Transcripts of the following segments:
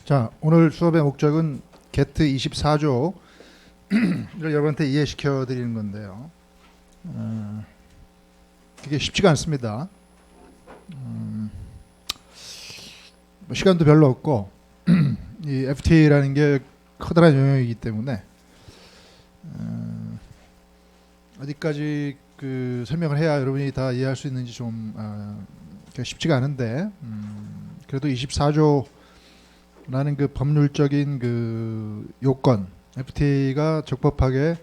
자, 오늘 수업의 목적은 게트 24조를 여러분한테 이해시켜 드리는 건데요. 그게 쉽지가 않습니다. 뭐 시간도 별로 없고 이 FTA라는 게 커다란 영역이기 때문에 어디까지 그 설명을 해야 여러분이 다 이해할 수 있는지 좀 쉽지가 않은데 그래도 24조 라는 그 법률적인 그 요건, FTA가 적법하게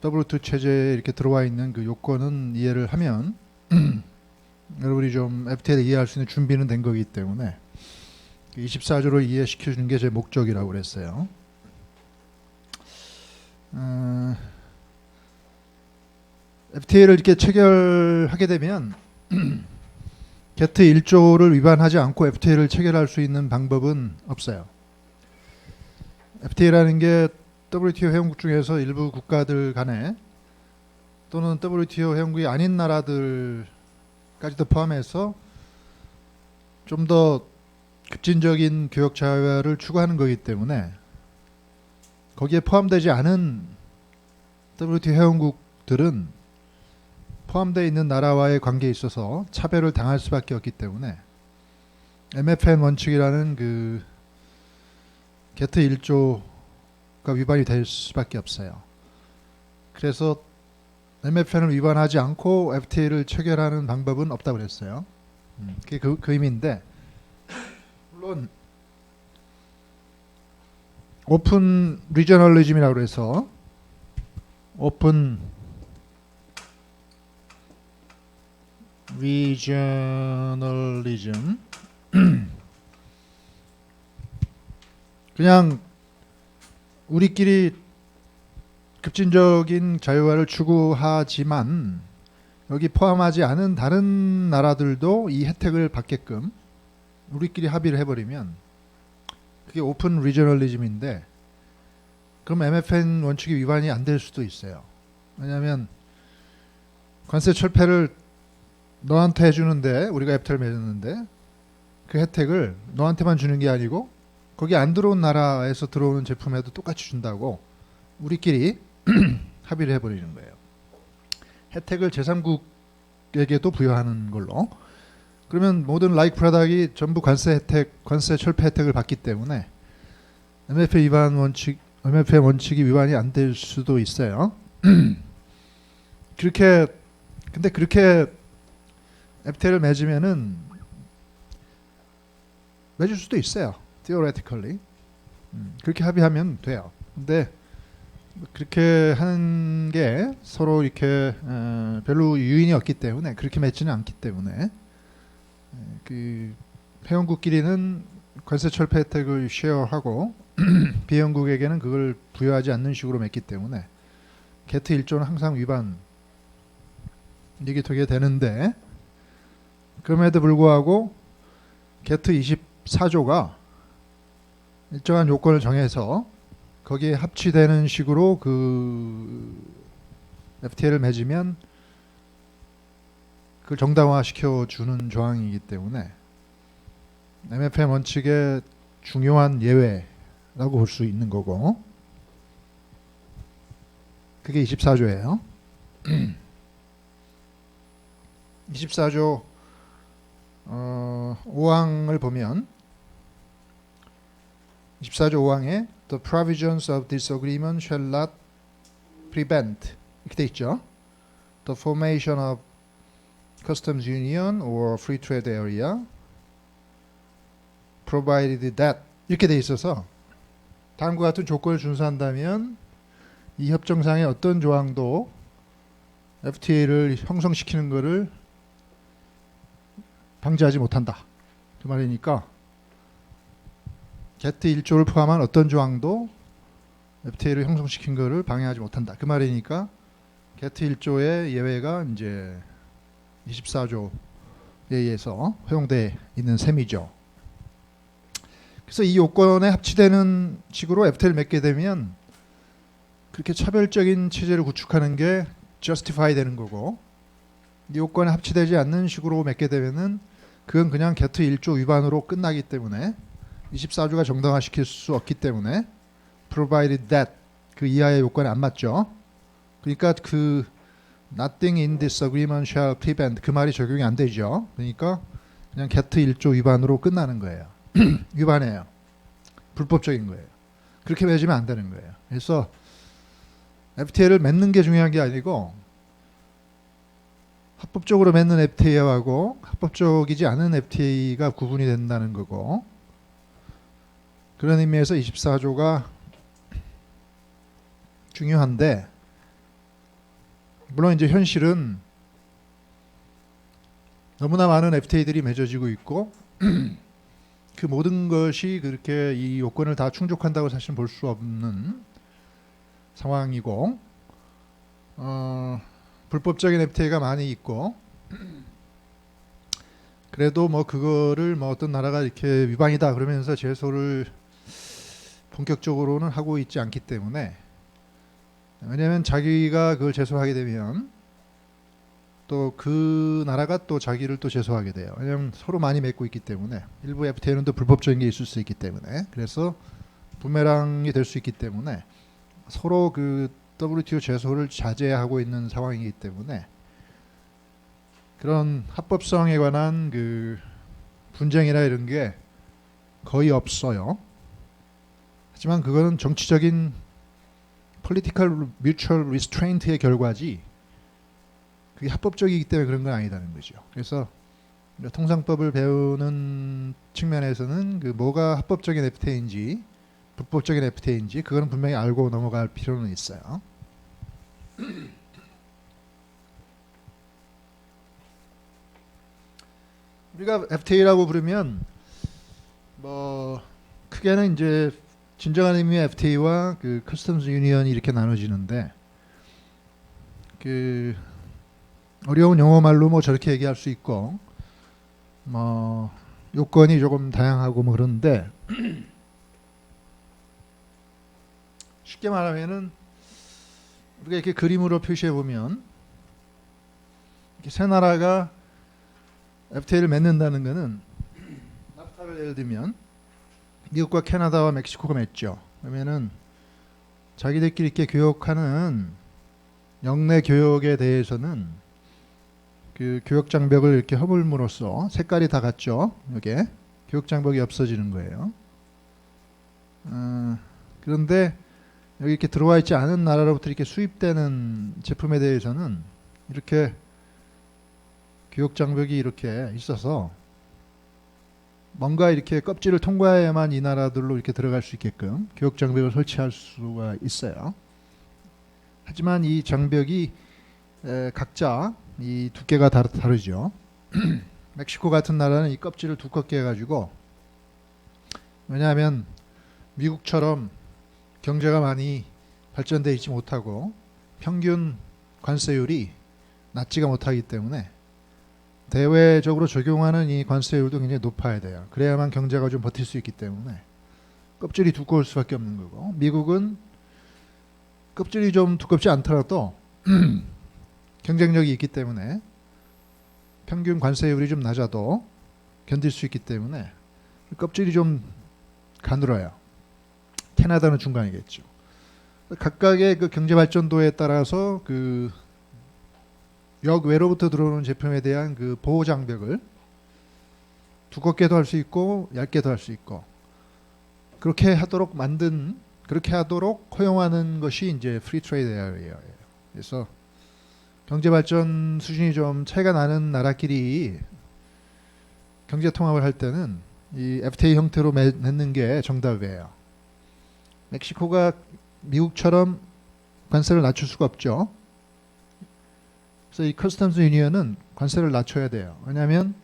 W2 체제에 이렇게 들어와 있는 그 요건은 이해를 하면 여러분이 좀 FTA를 이해할 수 있는 준비는 된 거기 때문에 24조를 이해시켜 주는 게 제 목적이라고 그랬어요. FTA를 이렇게 체결하게 되면 게트 1조를 위반하지 않고 FTA를 체결할 수 있는 방법은 없어요. FTA라는 게 WTO 회원국 중에서 일부 국가들 간에 또는 WTO 회원국이 아닌 나라들까지도 포함해서 좀 더 급진적인 교역 자유화를 추구하는 거기 때문에 거기에 포함되지 않은 WTO 회원국들은 포함되어 있는 나라와의 관계에 있어서 차별을 당할 수밖에 없기 때문에 MFN 원칙이라는 그 게트 1조가 위반이 될 수밖에 없어요. 그래서 MFN을 위반하지 않고 FTA를 체결하는 방법은 없다고 그랬어요. 그게 그 의미인데, 물론 오픈 리저널리즘이라고 해서 오픈 리저널리즘 그냥 우리끼리 급진적인 자유화를 추구하지만 여기 포함하지 않은 다른 나라들도 이 혜택을 받게끔 우리끼리 합의를 해버리면 그게 오픈 리저널리즘인데, 그럼 MFN 원칙이 위반이 안 될 수도 있어요. 왜냐하면 관세 철폐를 너한테 해주는데, 우리가 FTA를 맺었는데 그 혜택을 너한테만 주는 게 아니고 거기 안 들어온 나라에서 들어오는 제품에도 똑같이 준다고 우리끼리 합의를 해버리는 거예요. 혜택을 제3국에게도 부여하는 걸로. 그러면 모든 라이크 프로덕트이 전부 관세 철폐 혜택을 받기 때문에 MFN 원칙이 위반이 안 될 수도 있어요. 근데 그렇게 FTA를 맺으면은 맺을 수도 있어요. theoretically. 그렇게 합의하면 돼요. 근데 그렇게 하는 게 서로 이렇게 별로 유인이 없기 때문에 그렇게 맺지는 않기 때문에 그 회원국끼리는 관세 철폐 혜택을 쉐어하고 비회원국에게는 그걸 부여하지 않는 식으로 맺기 때문에 게트 1조는 항상 위반이 되게 되는데, 그럼에도 불구하고 게트 24조가 일정한 요건을 정해서 거기에 합치되는 식으로 그 FTA를 맺으면 그걸 정당화시켜 주는 조항이기 때문에 MFN 원칙의 중요한 예외라고 볼 수 있는 거고, 그게 24조예요. 24조 5항을 보면 24조 5항에 The provisions of this agreement shall not prevent 이렇게 돼 있죠. The formation of customs union or free trade area provided that 이렇게 돼 있어서 다음과 같은 조건을 준수한다면 이 협정상의 어떤 조항도 FTA를 형성시키는 것을 방지하지 못한다. 그 말이니까 게트 1조를 포함한 어떤 조항도 FTA를 형성시킨 것을 방해하지 못한다. 그 말이니까 게트 1조의 예외가 이제 24조에 의해서 허용돼 있는 셈이죠. 그래서 이 요건에 합치되는 식으로 FTA를 맺게 되면 그렇게 차별적인 체제를 구축하는 게 justify 되는 거고, 이 요건에 합치되지 않는 식으로 맺게 되면은 그건 그냥 게트 1조 위반으로 끝나기 때문에 24조가 정당화시킬 수 없기 때문에 provided that 그 이하의 요건에 안 맞죠. 그러니까 그 nothing in this agreement shall prevent 그 말이 적용이 안 되죠. 그러니까 그냥 게트 1조 위반으로 끝나는 거예요. 위반해요. 불법적인 거예요. 그렇게 맺으면 안 되는 거예요. 그래서 FTA를 맺는 게 중요한 게 아니고 합법적으로 맺는 FTA하고 합법적이지 않은 FTA가 구분이 된다는 거고, 그런 의미에서 24조가 중요한데, 물론 이제 현실은 너무나 많은 FTA들이 맺어지고 있고 그 모든 것이 그렇게 이 요건을 다 충족한다고 사실 볼 수 없는 상황이고, 불법적인 FTA가 많이 있고, 그래도 뭐 그거를 뭐 어떤 나라가 이렇게 위반이다 그러면서 제소를 본격적으로는 하고 있지 않기 때문에, 왜냐하면 자기가 그걸 제소하게 되면 또 그 나라가 또 자기를 또 제소하게 돼요. 왜냐하면 서로 많이 맺고 있기 때문에, 일부 FTA는 또 불법적인 게 있을 수 있기 때문에, 그래서 부메랑이 될 수 있기 때문에 서로 그 WTO 제소를 자제하고 있는 상황이기 때문에 그런 합법성에 관한 그 분쟁이나 이런 게 거의 없어요. 하지만 그거는 정치적인 political mutual restraint의 결과지 그게 합법적이기 때문에 그런 건 아니다는 거죠. 그래서 통상법을 배우는 측면에서는 그 뭐가 합법적인 FTA인지 불법적인 FTA인지 그거는 분명히 알고 넘어갈 필요는 있어요. 우리가 FTA라고 부르면 뭐 크게는 이제 진정한 의미의 FTA와 그 커스텀스 유니언이 이렇게 나눠지는데, 그 어려운 영어 말로 뭐 저렇게 얘기할 수 있고 뭐 요건이 조금 다양하고 뭐 그런데 쉽게 말하면은 우리가 이렇게 그림으로 표시해 보면 이렇게 세 나라가 FTA를 맺는다는 것은, 나프타를 예를 들면 미국과 캐나다와 멕시코가 맺죠. 그러면은 자기들끼리 이렇게 교역하는 영내 교역에 대해서는 그 교역 장벽을 이렇게 허물므로써 색깔이 다 같죠. 이게 교역 장벽이 없어지는 거예요. 그런데 여기 이렇게 들어와 있지 않은 나라로부터 이렇게 수입되는 제품에 대해서는 이렇게 교역 장벽이 이렇게 있어서 뭔가 이렇게 껍질을 통과해야만 이 나라들로 이렇게 들어갈 수 있게끔 교역 장벽을 설치할 수가 있어요. 하지만 이 장벽이 각자 이 두께가 다르죠. 멕시코 같은 나라는 이 껍질을 두껍게 해가지고, 왜냐하면 미국처럼 경제가 많이 발전되어 있지 못하고 평균 관세율이 낮지가 못하기 때문에 대외적으로 적용하는 이 관세율도 굉장히 높아야 돼요. 그래야만 경제가 좀 버틸 수 있기 때문에 껍질이 두꺼울 수밖에 없는 거고, 미국은 껍질이 좀 두껍지 않더라도 경쟁력이 있기 때문에 평균 관세율이 좀 낮아도 견딜 수 있기 때문에 껍질이 좀 가늘어요. 캐나다는 중간이겠죠. 각각의 그 경제 발전도에 따라서 그 역외로부터 들어오는 제품에 대한 그 보호 장벽을 두껍게도 할 수 있고 얇게도 할 수 있고, 그렇게 하도록 허용하는 것이 이제 프리 트레이드 에어리어예요. 그래서 경제 발전 수준이 좀 차이가 나는 나라끼리 경제 통합을 할 때는 이 FTA 형태로 맺는 게 정답이에요. 멕시코가 미국처럼 관세를 낮출 수가 없죠. 그래서 이 커스텀스 유니언은 관세를 낮춰야 돼요. 왜냐하면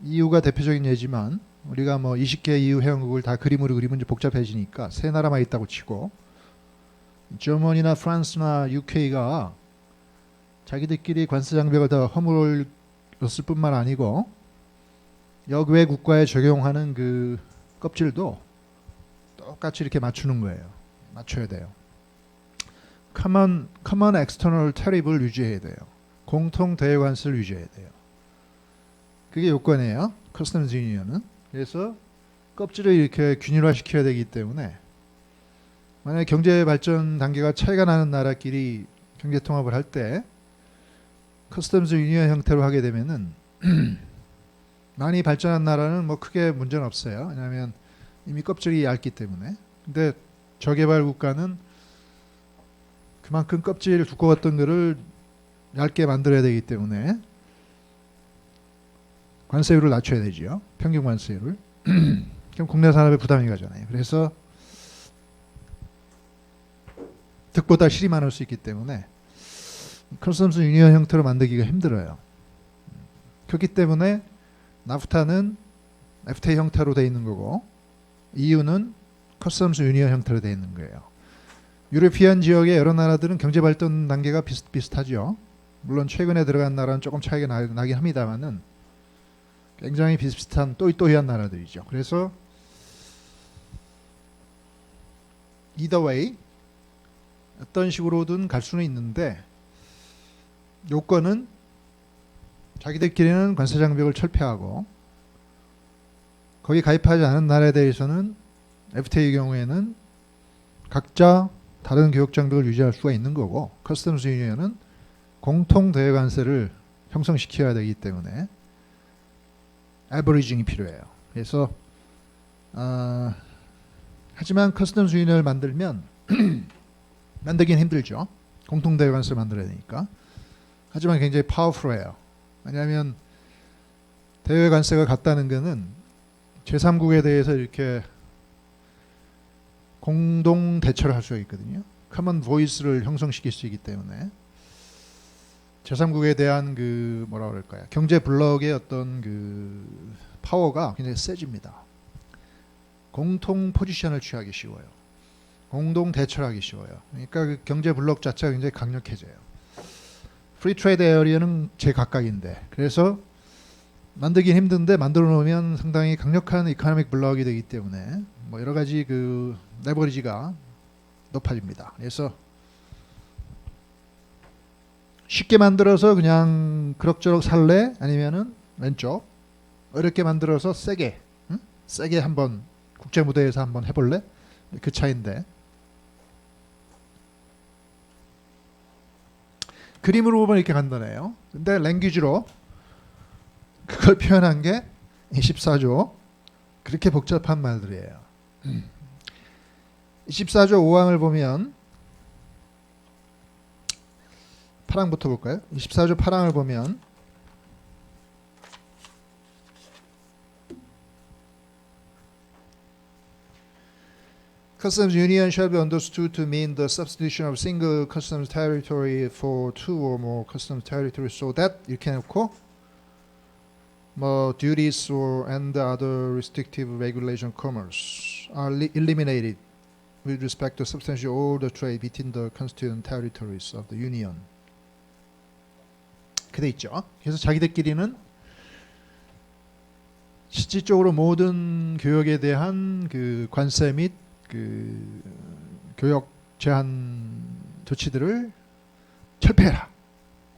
EU가 대표적인 예지만 우리가 뭐 20개 EU 회원국을 다 그림으로 그리면 이제 복잡해지니까 세 나라만 있다고 치고, 저머니나 프랑스나 UK가 자기들끼리 관세 장벽을 더 허물었을 뿐만 아니고 역외 국가에 적용하는 그 껍질도 똑같이 이렇게 맞추는 거예요. 맞춰야 돼요. common external tariff을 유지해야 돼요. 공통 대외 관세를 유지해야 돼요. 그게 요건이에요. 커스텀스 유니언은. 그래서 껍질을 이렇게 균일화시켜야 되기 때문에 만약에 경제 발전 단계가 차이가 나는 나라끼리 경제 통합을 할 때 커스텀스 유니언 형태로 하게 되면은 많이 발전한 나라는 뭐 크게 문제는 없어요. 왜냐하면 이미 껍질이 얇기 때문에. 근데 저개발 국가는 그만큼 껍질 두꺼웠던 거를 얇게 만들어야 되기 때문에 관세율을 낮춰야 되죠. 평균 관세율을. 그럼 국내 산업에 부담이 가잖아요. 그래서 득보다 실이 많을 수 있기 때문에 커스텀스 유니언 형태로 만들기가 힘들어요. 그렇기 때문에 나프타는 FTA 형태로 돼 있는 거고 EU는 커스텀스 유니언 형태로 돼 있는 거예요. 유러피안 지역의 여러 나라들은 경제 발전 단계가 비슷하죠. 물론 최근에 들어간 나라는 조금 차이가 나긴 합니다만은 굉장히 비슷비슷한 또이또이한 나라들이죠. 그래서 either way 어떤 식으로든 갈 수는 있는데 요건은 자기들끼리는 관세 장벽을 철폐하고 거기 가입하지 않은 나라에 대해서는 FTA 경우에는 각자 다른 교역 장벽을 유지할 수가 있는 거고 커스텀스 유니언은 공통 대외 관세를 형성시켜야 되기 때문에 에버리징이 필요해요. 그래서 하지만 커스텀스 유니언을 만들면 만들긴 힘들죠. 공통 대외 관세를 만들어야 되니까. 하지만 굉장히 파워풀해요. 왜냐하면 대외 관세가 같다는 것은 제3국에 대해서 이렇게 공동 대처를 할 수가 있거든요. 커먼 보이스를 형성시킬 수 있기 때문에 제3국에 대한 그 뭐라 그럴까요? 경제 블록의 어떤 그 파워가 굉장히 세집니다. 공통 포지션을 취하기 쉬워요. 공동 대처를 하기 쉬워요. 그러니까 그 경제 블록 자체가 굉장히 강력해져요. 프리 트레이드 에어리어는 제각각인데 그래서 만들긴 힘든데 만들어 놓으면 상당히 강력한 이코노믹 블록이 되기 때문에 뭐 여러 가지 그 레버리지가 높아집니다. 그래서 쉽게 만들어서 그냥 그럭저럭 살래? 아니면은 왼쪽 어렵게 만들어서 세게 세게 한번 국제 무대에서 한번 해볼래? 그 차이인데 그림으로 보면 이렇게 간단해요. 근데 랭귀지로 그걸 표현한 게 24조 그렇게 복잡한 말들이에요. 24조 5항을 보면 8항부터 볼까요? 24조 8항을 보면 Customs union shall be understood to mean the substitution of single customs territory for two or more customs territories so that 이렇게 해놓고 뭐 duties or and other restrictive regulation commerce are eliminated with respect to substantially all the trade between the constituent territories of the union. 그돼 있죠. 그래서 자기들끼리는 실질적으로 모든 교역에 대한 그 관세 및 그 교역 제한 조치들을 철폐해라.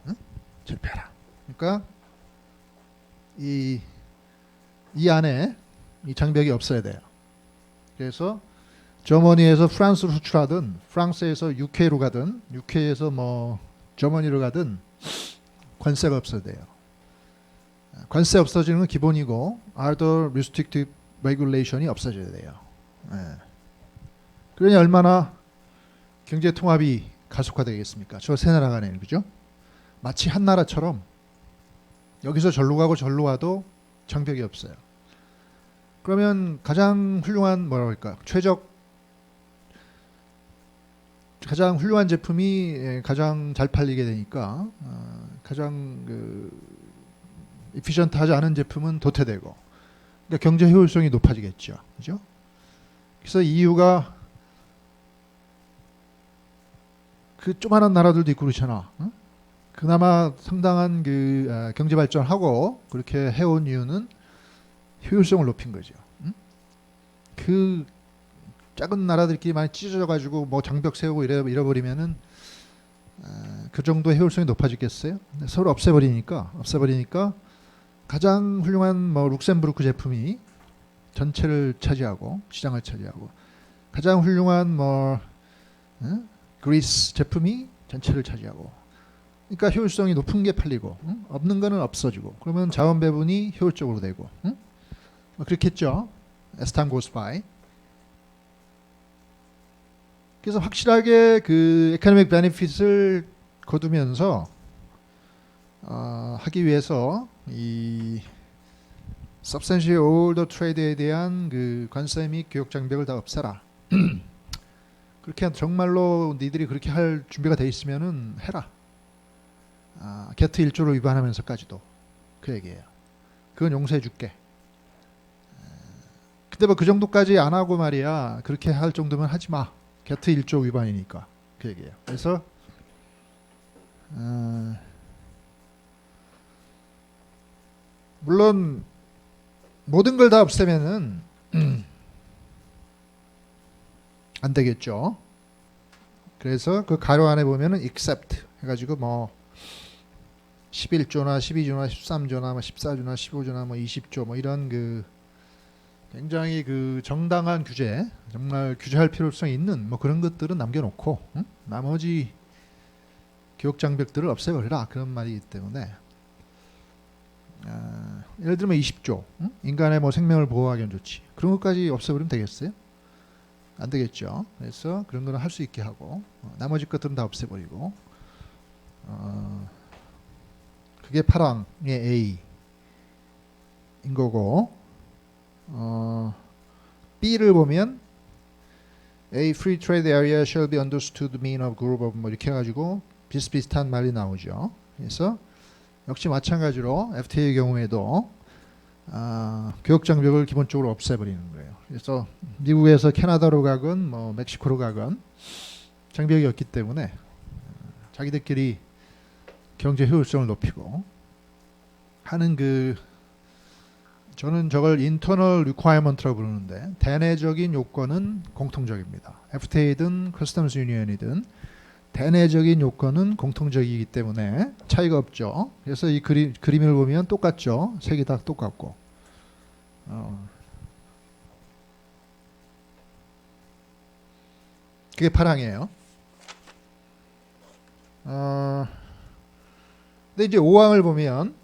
응? 철폐해라. 그러니까 이 안에 이 장벽이 없어야 돼요. 그래서 저머니에서 프랑스로 수출하든 프랑스에서 UK로 가든 UK에서 뭐 저머니로 가든 관세가 없어야 돼요. 관세 없어지는 건 기본이고 other restrictive regulation이 없어져야 돼요. 그러니 얼마나 경제 통합이 가속화되겠습니까? 저 세 나라 간에 그죠? 마치 한 나라처럼 여기서 절로 가고 절로 와도 장벽이 없어요. 그러면 가장 훌륭한 뭐라고 할까? 가장 훌륭한 제품이 가장 잘 팔리게 되니까 가장 그 이피션트하지 않은 제품은 도태되고 그러니까 경제 효율성이 높아지겠죠. 그죠? 그래서 EU가 그 조그마한 나라들도 있고 그렇잖아. 응? 그나마 상당한 그 경제 발전하고 그렇게 해온 이유는 효율성을 높인 거죠. 응? 그 작은 나라들끼리 많이 찢어져가지고 뭐 장벽 세우고 잃어버리면은 그 정도의 효율성이 높아지겠어요? 서로 없애버리니까 가장 훌륭한 뭐 룩셈부르크 제품이 전체를 차지하고 시장을 차지하고 가장 훌륭한 그리스 제품이 전체를 차지하고 그러니까 효율성이 높은 게 팔리고 없는 거는 없어지고 그러면 자원 배분이 효율적으로 되고 그렇겠죠. As time goes by. 그래서 확실하게 그 economic benefit을 거두면서 하기 위해서 이 substantially all the trade에 대한 그 관세 및 교육 장벽을 다 없애라. 그렇게 정말로 니들이 그렇게 할 준비가 돼 있으면은 해라. 게트 1조를 위반하면서까지도 그 얘기예요. 그건 용서해 줄게. 근데 뭐 그 정도까지 안 하고 말이야. 그렇게 할 정도면 하지 마. 게트 1조 위반이니까 그 얘기예요. 그래서 물론 모든 걸 다 없애면은 안 되겠죠. 그래서 그 가로 안에 보면은 except 해가지고 뭐 11조나 12조나 13조나 뭐 14조나 15조나 뭐 20조 뭐 이런 그 굉장히 그 정당한 규제, 정말 규제할 필요성이 있는 뭐 그런 것들은 남겨놓고 나머지 교육 장벽들을 없애버리라 그런 말이기 때문에 예를 들면 20조 인간의 뭐 생명을 보호하기는 좋지 그런 것까지 없애버리면 되겠어요? 안 되겠죠. 그래서 그런 거는 할 수 있게 하고 나머지 것들은 다 없애버리고 그게 파랑의 A인 거고 B를 보면 A free trade area shall be understood to mean a group of 뭐 이렇게 해가지고 비슷비슷한 말이 나오죠. 그래서 역시 마찬가지로 FTA의 경우에도 교육 장벽을 기본적으로 없애버리는 거예요. 그래서 미국에서 캐나다로 가건 뭐 멕시코로 가건 장벽이 없기 때문에 자기들끼리 경제 효율성을 높이고 하는 그 저는 저걸 internal requirement라고 부르는데 대내적인 요건은 공통적입니다. FTA든 Customs Union이든 대내적인 요건은 공통적이기 때문에 차이가 없죠. 그래서 이 그림을 보면 똑같죠. 색이 다 똑같고 그게 파랑이에요. 근데 이제 5항을 보면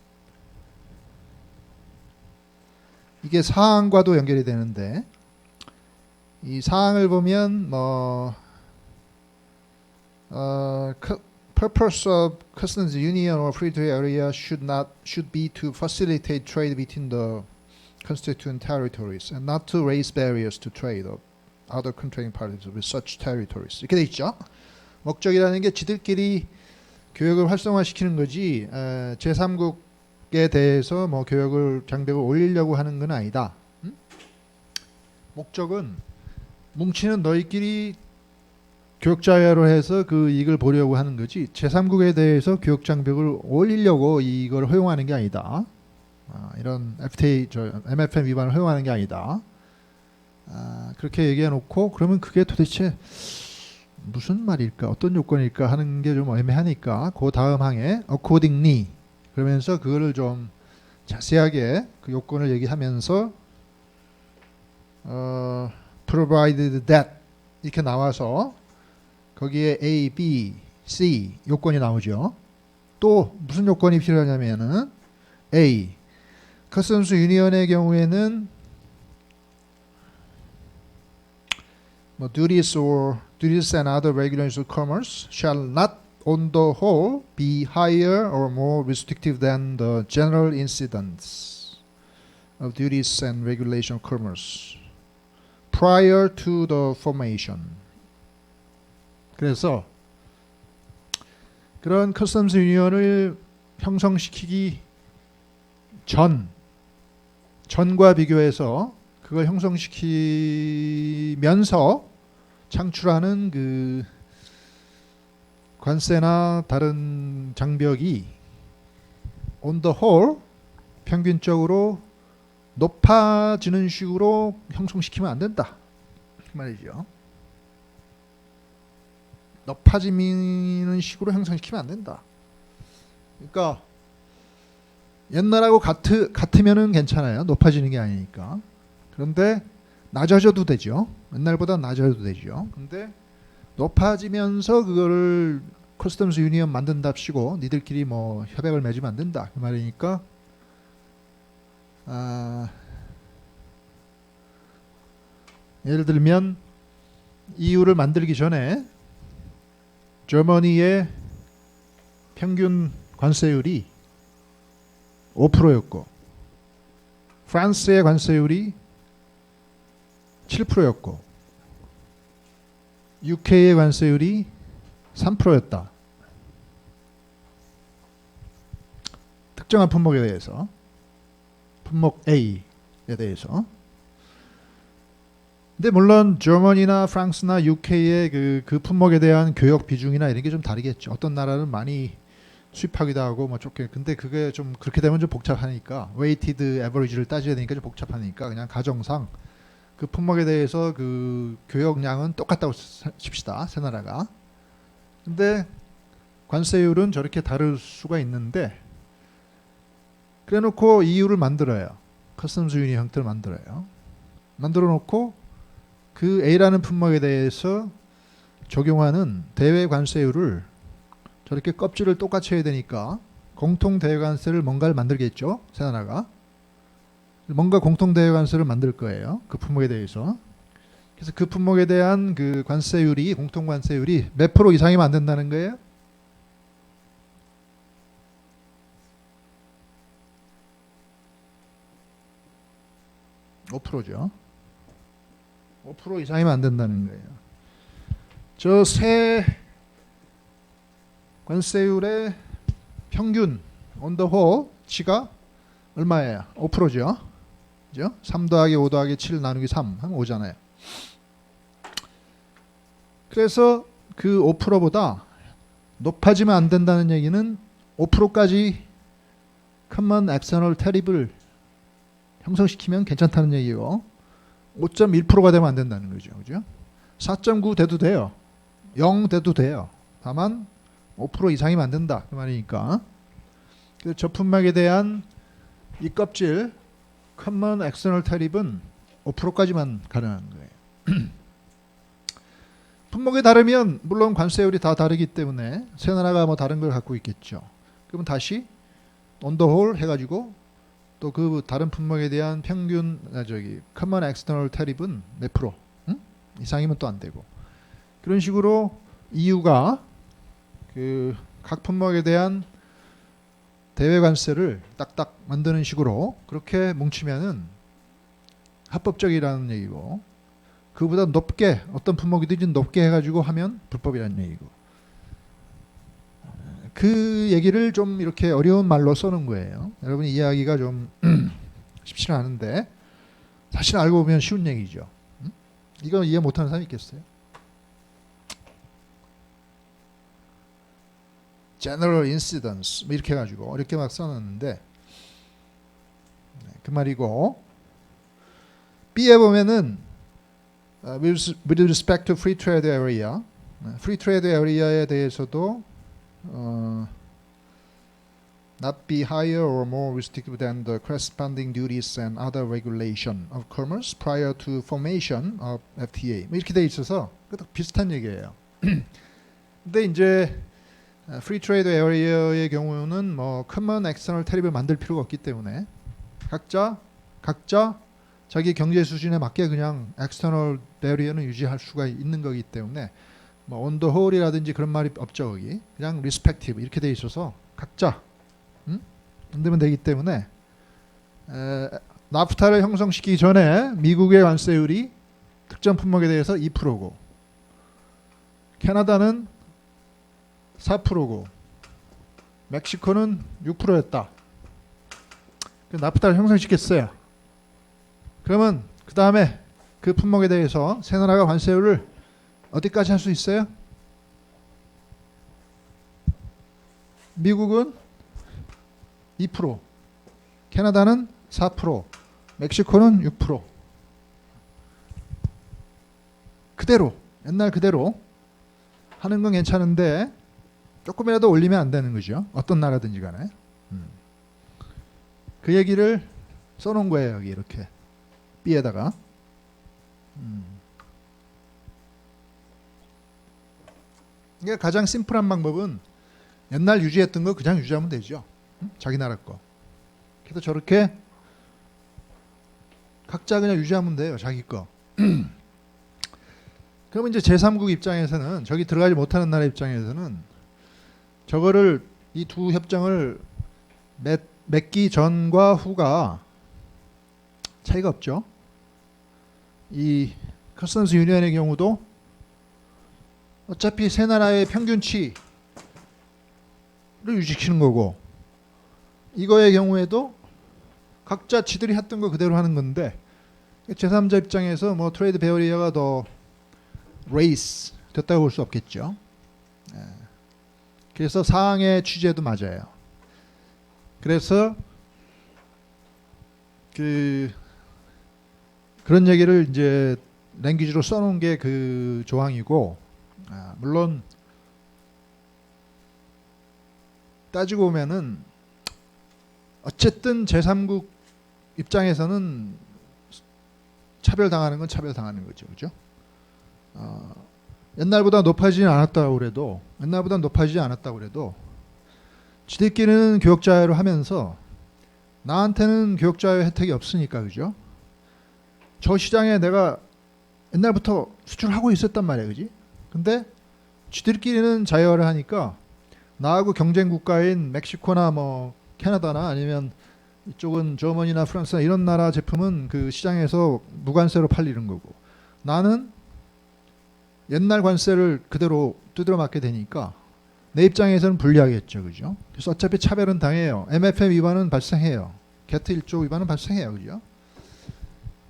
이게 4항과도 연결이 되는데 이 4항을 보면 뭐 purpose of customs union or free trade area should be to facilitate trade between the constituent territories and not to raise barriers to trade of other contracting parties with such territories. 이렇게 돼 있죠. 목적이라는 게 지들끼리 교역을 활성화시키는 거지 제3국에 대해서 뭐 교역을 장벽을 올리려고 하는 건 아니다. 목적은 뭉치는 너희끼리 교역자회로 해서 그 이익을 보려고 하는 거지 제3국에 대해서 교역 장벽을 올리려고 이걸 허용하는 게 아니다. 이런 FTA, MFN 위반을 허용하는 게 아니다. 그렇게 얘기해 놓고 그러면 그게 도대체 무슨 말일까 어떤 요건일까 하는 게 좀 애매하니까 그 다음 항에 accordingly 그러면서 그거를 좀 자세하게 그 요건을 얘기하면서 provided that 이렇게 나와서 거기에 A, B, C 요건이 나오죠. 또 무슨 요건이 필요하냐면은 A 커스텀스 유니언의 경우에는 뭐 duties and other regulations of commerce shall not on the whole be higher or more restrictive than the general incidence of duties and regulation of commerce prior to the formation. 그래서 그런 커스텀스 유니언을 형성시키기 전과 비교해서 그걸 형성시키면서 창출하는 그 관세나 다른 장벽이 on the whole 평균적으로 높아지는 식으로 형성시키면 안 된다 그 말이죠. 높아지는 식으로 형성시키면 안 된다. 그러니까 옛날하고 같으면은 괜찮아요. 높아지는 게 아니니까. 그런데 낮아져도 되죠. 옛날보다 낮아져도 되죠. 근데 높아지면서 그거를 커스텀스 유니언 만든답시고 니들끼리 뭐 협약을 맺으면 안 된다 그 말이니까 예를 들면 EU를 만들기 전에 저머니의 평균 관세율이 5%였고 프랑스의 관세율이 7%였고 UK의 관세율이 3%였다. 특정한 품목에 대해서 품목 A에 대해서. 근데 물론 저머니나 프랑스나 UK의 그 품목에 대한 교역 비중이나 이런 게 좀 다르겠죠. 어떤 나라는 많이 수입하기도 하고 뭐 좋게. 근데 그게 좀 그렇게 되면 좀 복잡하니까 웨이티드 에버리지를 따져야 되니까 좀 복잡하니까 그냥 가정상 그 품목에 대해서 그 교역량은 똑같다고 칩시다. 세 나라가. 근데 관세율은 저렇게 다를 수가 있는데 그래 놓고 EU를 만들어요. 커스텀스 유니 형태를 만들어요. 만들어 놓고 그 A라는 품목에 대해서 적용하는 대외 관세율을 저렇게 껍질을 똑같이 해야 되니까 공통 대외 관세를 뭔가를 만들겠죠. 세 나라가. 뭔가 공통 대외 관세를 만들 거예요. 그 품목에 대해서. 그래서 그 품목에 대한 그 관세율이 공통 관세율이 몇 프로 이상이면 안 된다는 거예요? (5%죠) 5% 이상이면 안 된다는 거예요. 저 세 관세율의 평균 온더홀 치가 얼마예요? 5%죠. 그죠? 3 더하기 5 더하기 7 나누기 3 하면 5잖아요. 그래서 그 5%보다 높아지면 안 된다는 얘기는 5%까지 커먼 엑스터널 테리블 형성시키면 괜찮다는 얘기고 5.1%가 되면 안 된다는 거죠. 그죠? 4.9 돼도 돼요. 0 돼도 돼요. 다만 5% 이상이면 안 된다. 그 말이니까. 그래서 저 품목에 대한 이 껍질 커먼 엑스터널 테리블은 5%까지만 가능한 거예요. 품목이 다르면 물론 관세율이 다 다르기 때문에 세 나라가 뭐 다른 걸 갖고 있겠죠. 그러면 다시 온더홀 해가지고 또 그 다른 품목에 대한 평균 커먼 엑스터널 테리블은 몇 프로 이상이면 또 안 되고 그런 식으로 EU가 그 각 품목에 대한 대외 관세를 딱딱 만드는 식으로 그렇게 뭉치면은 합법적이라는 얘기고 그보다 높게 어떤 품목이든지 높게 해가지고 하면 불법이라는 얘기고 그 얘기를 좀 이렇게 어려운 말로 써놓은 거예요. 여러분 이해하기가 좀 쉽지는 않은데 사실 알고 보면 쉬운 얘기죠. 이거 이해 못하는 사람이 있겠어요? General Incidence 뭐 이렇게 해가지고 이렇게 막 써놨는데 그 말이고 B에 보면은 with respect to free trade area, free trade area에 대해서도 not be higher or more restrictive than the corresponding duties and other regulation of commerce prior to formation of FTA. 뭐 이렇게 돼 있어서 비슷한 얘기예요. 근데 이제 free trade area의 경우는 뭐 common external tariff을 만들 필요가 없기 때문에 각자 자기 경제 수준에 맞게 그냥 external barrier는 유지할 수가 있는 거기 때문에 뭐 on the whole이라든지 그런 말이 없죠. 거기 그냥 respective 이렇게 돼 있어서 각자 만들면 되기 때문에 나프타를 형성시키기 전에 미국의 관세율이 특정 품목에 대해서 2%고 캐나다는 4%고 멕시코는 6%였다. 나프타를 형성시켰어요. 그러면 그 다음에 그 품목에 대해서 세 나라가 관세율을 어디까지 할 수 있어요? 미국은 2%, 캐나다는 4%, 멕시코는 6%. 그대로 옛날 그대로 하는 건 괜찮은데 조금이라도 올리면 안 되는 거죠. 어떤 나라든지 간에. 그 얘기를 써놓은 거예요. 여기 이렇게. B에다가 이게 가장 심플한 방법은 옛날 유지했던 거 그냥 유지하면 되죠. 자기 나라 거. 그래서 저렇게 각자 그냥 유지하면 돼요. 자기 거. 그러면 이제 제3국 입장에서는 저기 들어가지 못하는 나라 입장에서는 저거를 이 두 협정을 맺기 전과 후가 차이가 없죠. 이 커스텀스 유니언의 경우도 어차피 세 나라의 평균치를 유지시키는 거고 이거의 경우에도 각자 지들이 했던 거 그대로 하는 건데 제3자 입장에서 뭐 트레이드 베어리어가 더 레이스 됐다고 볼 수 없겠죠. 그래서 사항의 취재도 맞아요. 그래서 그런 얘기를 이제 랭귀지로 써놓은 게 그 조항이고 물론 따지고 보면은 어쨌든 제3국 입장에서는 차별당하는 건 차별당하는 거죠. 그죠? 옛날보다 높아지지 않았다고 그래도 지들끼리는 교역자유로 하면서 나한테는 교역자유 혜택이 없으니까 그죠? 저 시장에 내가 옛날부터 수출하고 있었단 말이야. 그지? 근데 지들끼리는 자유화를 하니까 나하고 경쟁 국가인 멕시코나 뭐 캐나다나 아니면 이쪽은 저머니나 프랑스나 이런 나라 제품은 그 시장에서 무관세로 팔리는 거고 나는 옛날 관세를 그대로 두드려 맞게 되니까 내 입장에서는 불리하겠죠. 그죠? 그래서 어차피 차별은 당해요. MFN 위반은 발생해요. 게트 1조 위반은 발생해요. 그죠?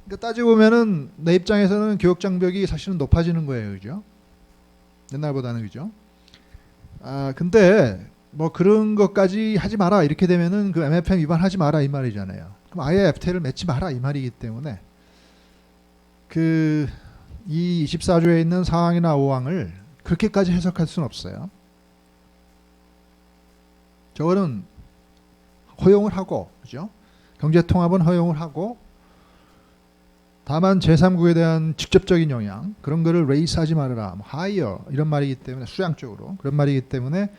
그러니까 따지고 보면은 내 입장에서는 교역 장벽이 사실은 높아지는 거예요. 그죠? 옛날보다는. 그죠? 근데 뭐 그런 것까지 하지 마라 이렇게 되면은 그 MFN 위반하지 마라 이 말이잖아요. 그럼 아예 FTA를 맺지 마라 이 말이기 때문에 이 24조에 있는 4항이나 5항을 그렇게까지 해석할 수는 없어요. 저거는 허용을 하고, 그죠? 경제통합은 허용을 하고, 다만 제3국에 대한 직접적인 영향, 그런 거를 레이스하지 말아라, 뭐 하이어 이런 말이기 때문에 수량적으로 그런 말이기 때문에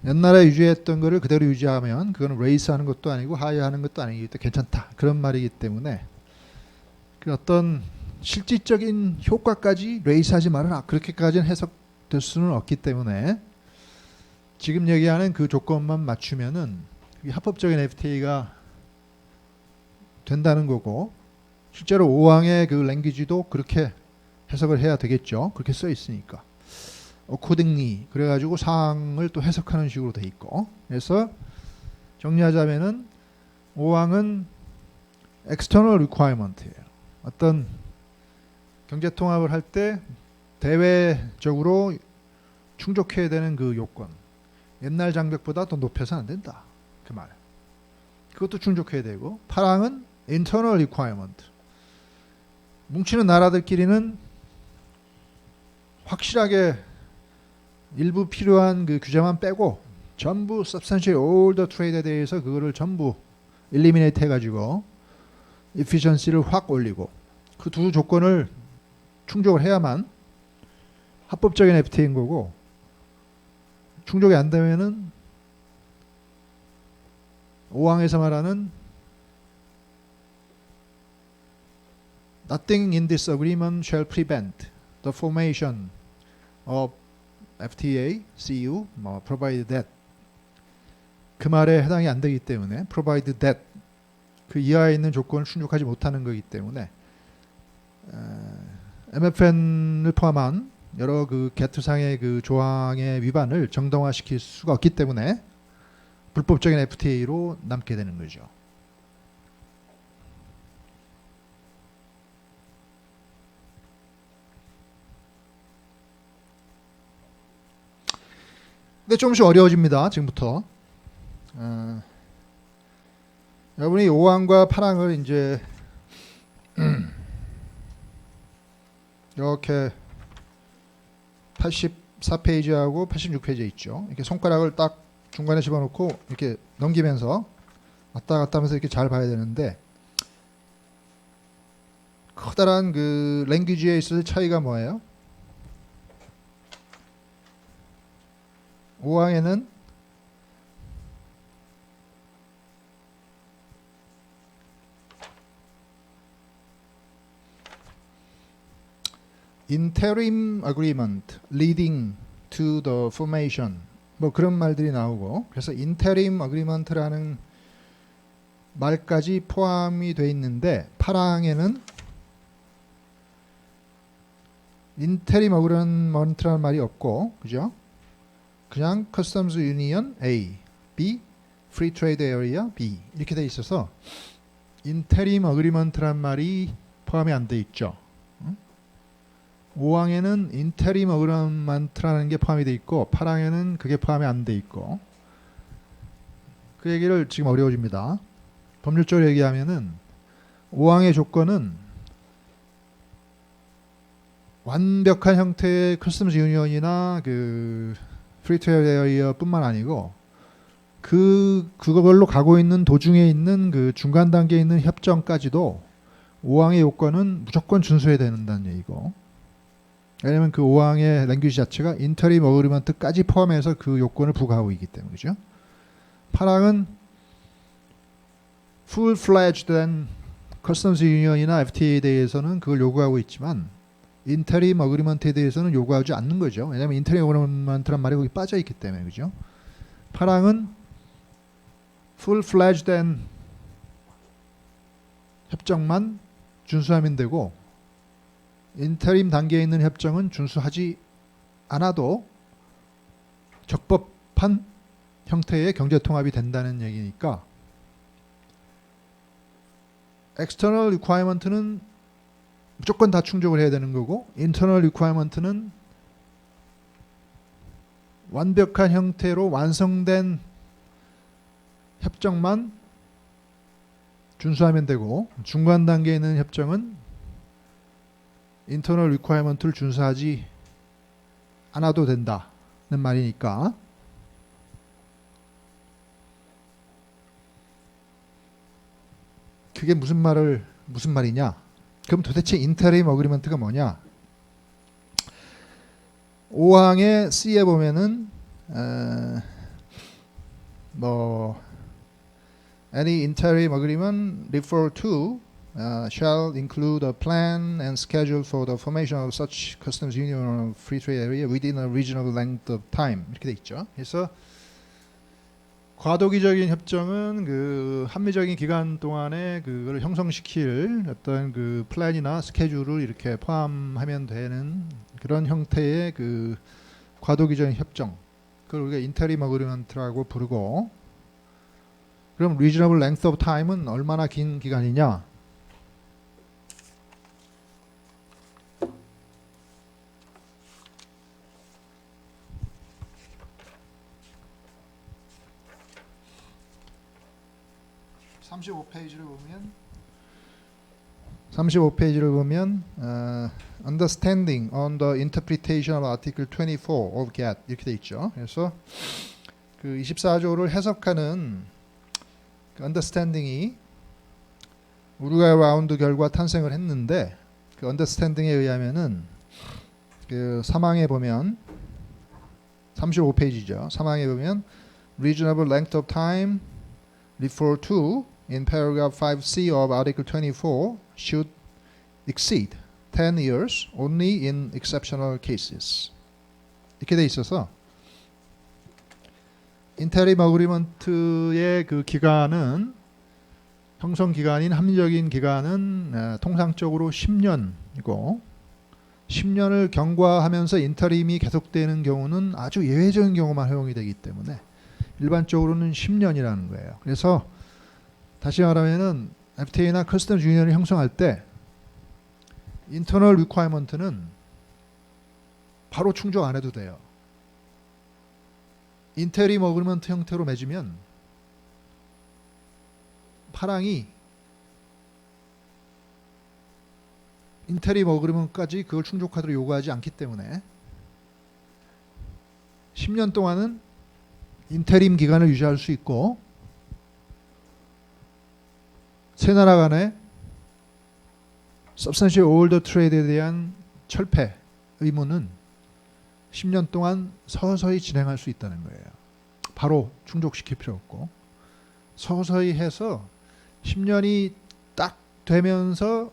옛날에 유지했던 거를 그대로 유지하면 그거는 레이스하는 것도 아니고 하이어하는 것도 아니기 때문에 괜찮다 그런 말이기 때문에 그 어떤 실질적인 효과까지 레이스하지 말아라 그렇게까지는 해석될 수는 없기 때문에 지금 얘기하는 그 조건만 맞추면은 합법적인 FTA가 된다는 거고 실제로 5항의 그 랭귀지도 그렇게 해석을 해야 되겠죠. 그렇게 써 있으니까. accordingly 그래가지고 사항을 또 해석하는 식으로 돼 있고 그래서 정리하자면은 5항은 external requirement예요. 어떤 경제통합을 할 때 대외적으로 충족해야 되는 그 요건 옛날 장벽보다 더 높여서는 안 된다 그 말. 그것도 충족해야 되고 8항은 internal requirement 뭉치는 나라들끼리는 확실하게 일부 필요한 그 규제만 빼고 전부 substantially all the trade에 대해서 그거를 전부 eliminate 해가지고 efficiency를 확 올리고 그 두 조건을 충족을 해야만 합법적인 FTA인 거고 충족이 안 되면은 5항에서 말하는 Nothing in this agreement shall prevent the formation of FTA, CU, provided that 그 말에 해당이 안 되기 때문에 provided that 그 이하에 있는 조건을 충족하지 못하는 거기 때문에 MFN을 포함한 여러 그 게트상의 그 조항의 위반을 정당화시킬 수가 없기 때문에 불법적인 FTA로 남게 되는 거죠. 근데 조금씩 어려워집니다. 지금부터. 여러분이 5항과 8항을 이제 이렇게 84페이지하고 86페이지에 있죠. 이렇게 손가락을 딱 중간에 집어넣고 이렇게 넘기면서 왔다 갔다 하면서 이렇게 잘 봐야 되는데 커다란 그 랭귀지에 있어서 차이가 뭐예요? 5항에는 interim agreement leading to the formation 뭐 그런 말들이 나오고, 그래서 interim agreement라는 말까지 포함이 돼 있는데 8항에는 interim agreement라는 말이 없고, 그죠? 그냥 customs union A, B, free trade area B 이렇게 돼 있어서 interim agreement라는 말이 포함이 안 돼 있죠. 5항에는 interim agreement라는 게 포함이 돼 있고 8항에는 그게 포함이 안 돼 있고, 그 얘기를 지금 어려워집니다. 법률적으로 얘기하면은 5항의 조건은 완벽한 형태의 커스텀스 유니언이나 그 프리 트레이드 에리어뿐만 아니고 그걸로 가고 있는 도중에 있는 그 중간 단계에 있는 협정까지도 5항의 요건은 무조건 준수해야 된다는 얘기고, 왜냐면 그 5항의 랭귀지 자체가 인터림 어그리먼트까지 포함해서 그 요건을 부과하고 있기 때문이죠. 8항은 full-fledged 된 커스텀스 유니언이나 FTA에 대해서는 그걸 요구하고 있지만 인터림 어그리먼트에 대해서는 요구하지 않는 거죠. 왜냐하면 인터림 어그리먼트란 말이 거기 빠져 있기 때문에, 그죠? 8항은 full-fledged 된 협정만 준수하면 되고 인터림 단계에 있는 협정은 준수하지 않아도 적법한 형태의 경제통합이 된다는 얘기니까 external requirement는 무조건 다 충족을 해야 되는 거고 internal requirement는 완벽한 형태로 완성된 협정만 준수하면 되고, 중간 단계에 있는 협정은 internal requirement를 준수하지 않아도 된다는 말이니까, 그게 무슨 말이냐? 그럼 도대체 interim agreement가 뭐냐? 5항의 C에 보면은 any interim agreement referred to shall include a plan and schedule for the formation of such customs union or free trade area within a reasonable length of time 이렇게 돼 있죠. 그래서 과도기적인 협정은 그 합리적인 기간 동안에 그걸 형성시킬 어떤 그 플랜이나 스케줄을 이렇게 포함하면 되는 그런 형태의 그 과도기적인 협정, 그걸 우리가 인터림 어그리먼트라고 부르고, 그럼 reasonable length of time은 얼마나 긴 기간이냐? (35페이지를 보면) understanding on the interpretation of article 24 of GATT 이렇게 돼 있죠. 그래서 그 24조를 해석하는 그 understanding이 우루과이 라운드 결과 탄생을 했는데, 그 understanding에 의하면은 그 3항에 보면 35페이지죠. 3항에 보면 reasonable length of time referred to in paragraph 5C of article 24 should exceed 10 years only in exceptional cases 이렇게 돼 있어서 인터림 어그리먼트의 그 기간은, 형성 기간인 합리적인 기간은 통상적으로 10년이고 10년을 경과하면서 인터림이 계속되는 경우는 아주 예외적인 경우만 허용이 되기 때문에 일반적으로는 10년이라는 거예요. 그래서 다시 말하면은 FTA나 커스텀 유니언을 형성할 때 인터널 리ኳ이먼트는 바로 충족 안 해도 돼요. 인테림 어그리먼트 형태로 맺으면 8항이 인테림 어그리먼트까지 그걸 충족하도록 요구하지 않기 때문에 10년 동안은 인테림 기간을 유지할 수 있고, 세 나라 간에 substantially older trade에 대한 철폐 의무는 10년 동안 서서히 진행할 수 있다는 거예요. 바로 충족시킬 필요 없고 서서히 해서 10년이 딱 되면서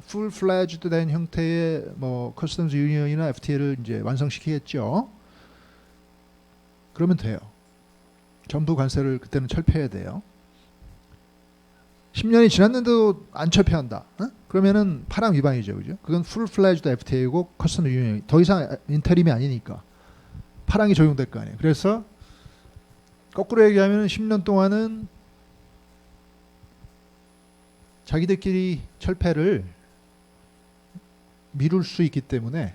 full-fledged 된 형태의 뭐 customs union이나 FTA를 이제 완성시키겠죠. 그러면 돼요. 전부 관세를 그때는 철폐해야 돼요. 10년이 지났는데도 안 철폐한다. 그러면은 파랑 위반이죠, 그죠? 그건 full-fledged FTA이고 customs union 더 이상 인테림이 아니니까 파랑이 적용될 거 아니에요. 그래서 거꾸로 얘기하면 10년 동안은 자기들끼리 철폐를 미룰 수 있기 때문에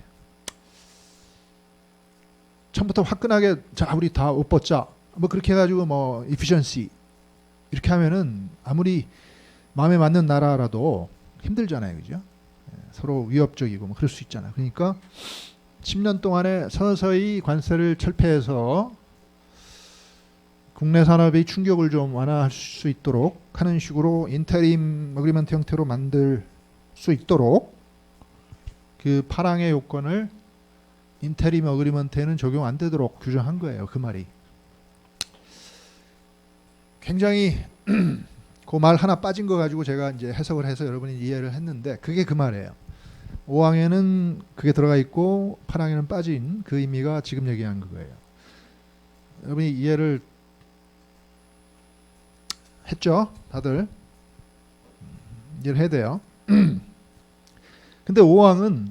처음부터 화끈하게 자 우리 다 옷 벗자 뭐 그렇게 해가지고 뭐 efficiency 이렇게 하면은 아무리 마음에 맞는 나라라도 힘들잖아요, 그죠? 서로 위협적이고 뭐 그럴 수 있잖아요. 그러니까 10년 동안에 서서히 관세를 철폐해서 국내 산업의 충격을 좀 완화할 수 있도록 하는 식으로 인테림 어그리먼트 형태로 만들 수 있도록 그 파랑의 요건을 인테림 어그리먼트에는 적용 안 되도록 규정한 거예요. 그 말이. 굉장히 그 말 하나 빠진 거 가지고 제가 이제 해석을 해서 여러분이 이해를 했는데 그게 그 말이에요. 5항에는 그게 들어가 있고 8항에는 빠진 그 의미가 지금 얘기한 그거예요. 여러분이 이해를 했죠? 다들 이해를 해야 돼요. 근데 5항은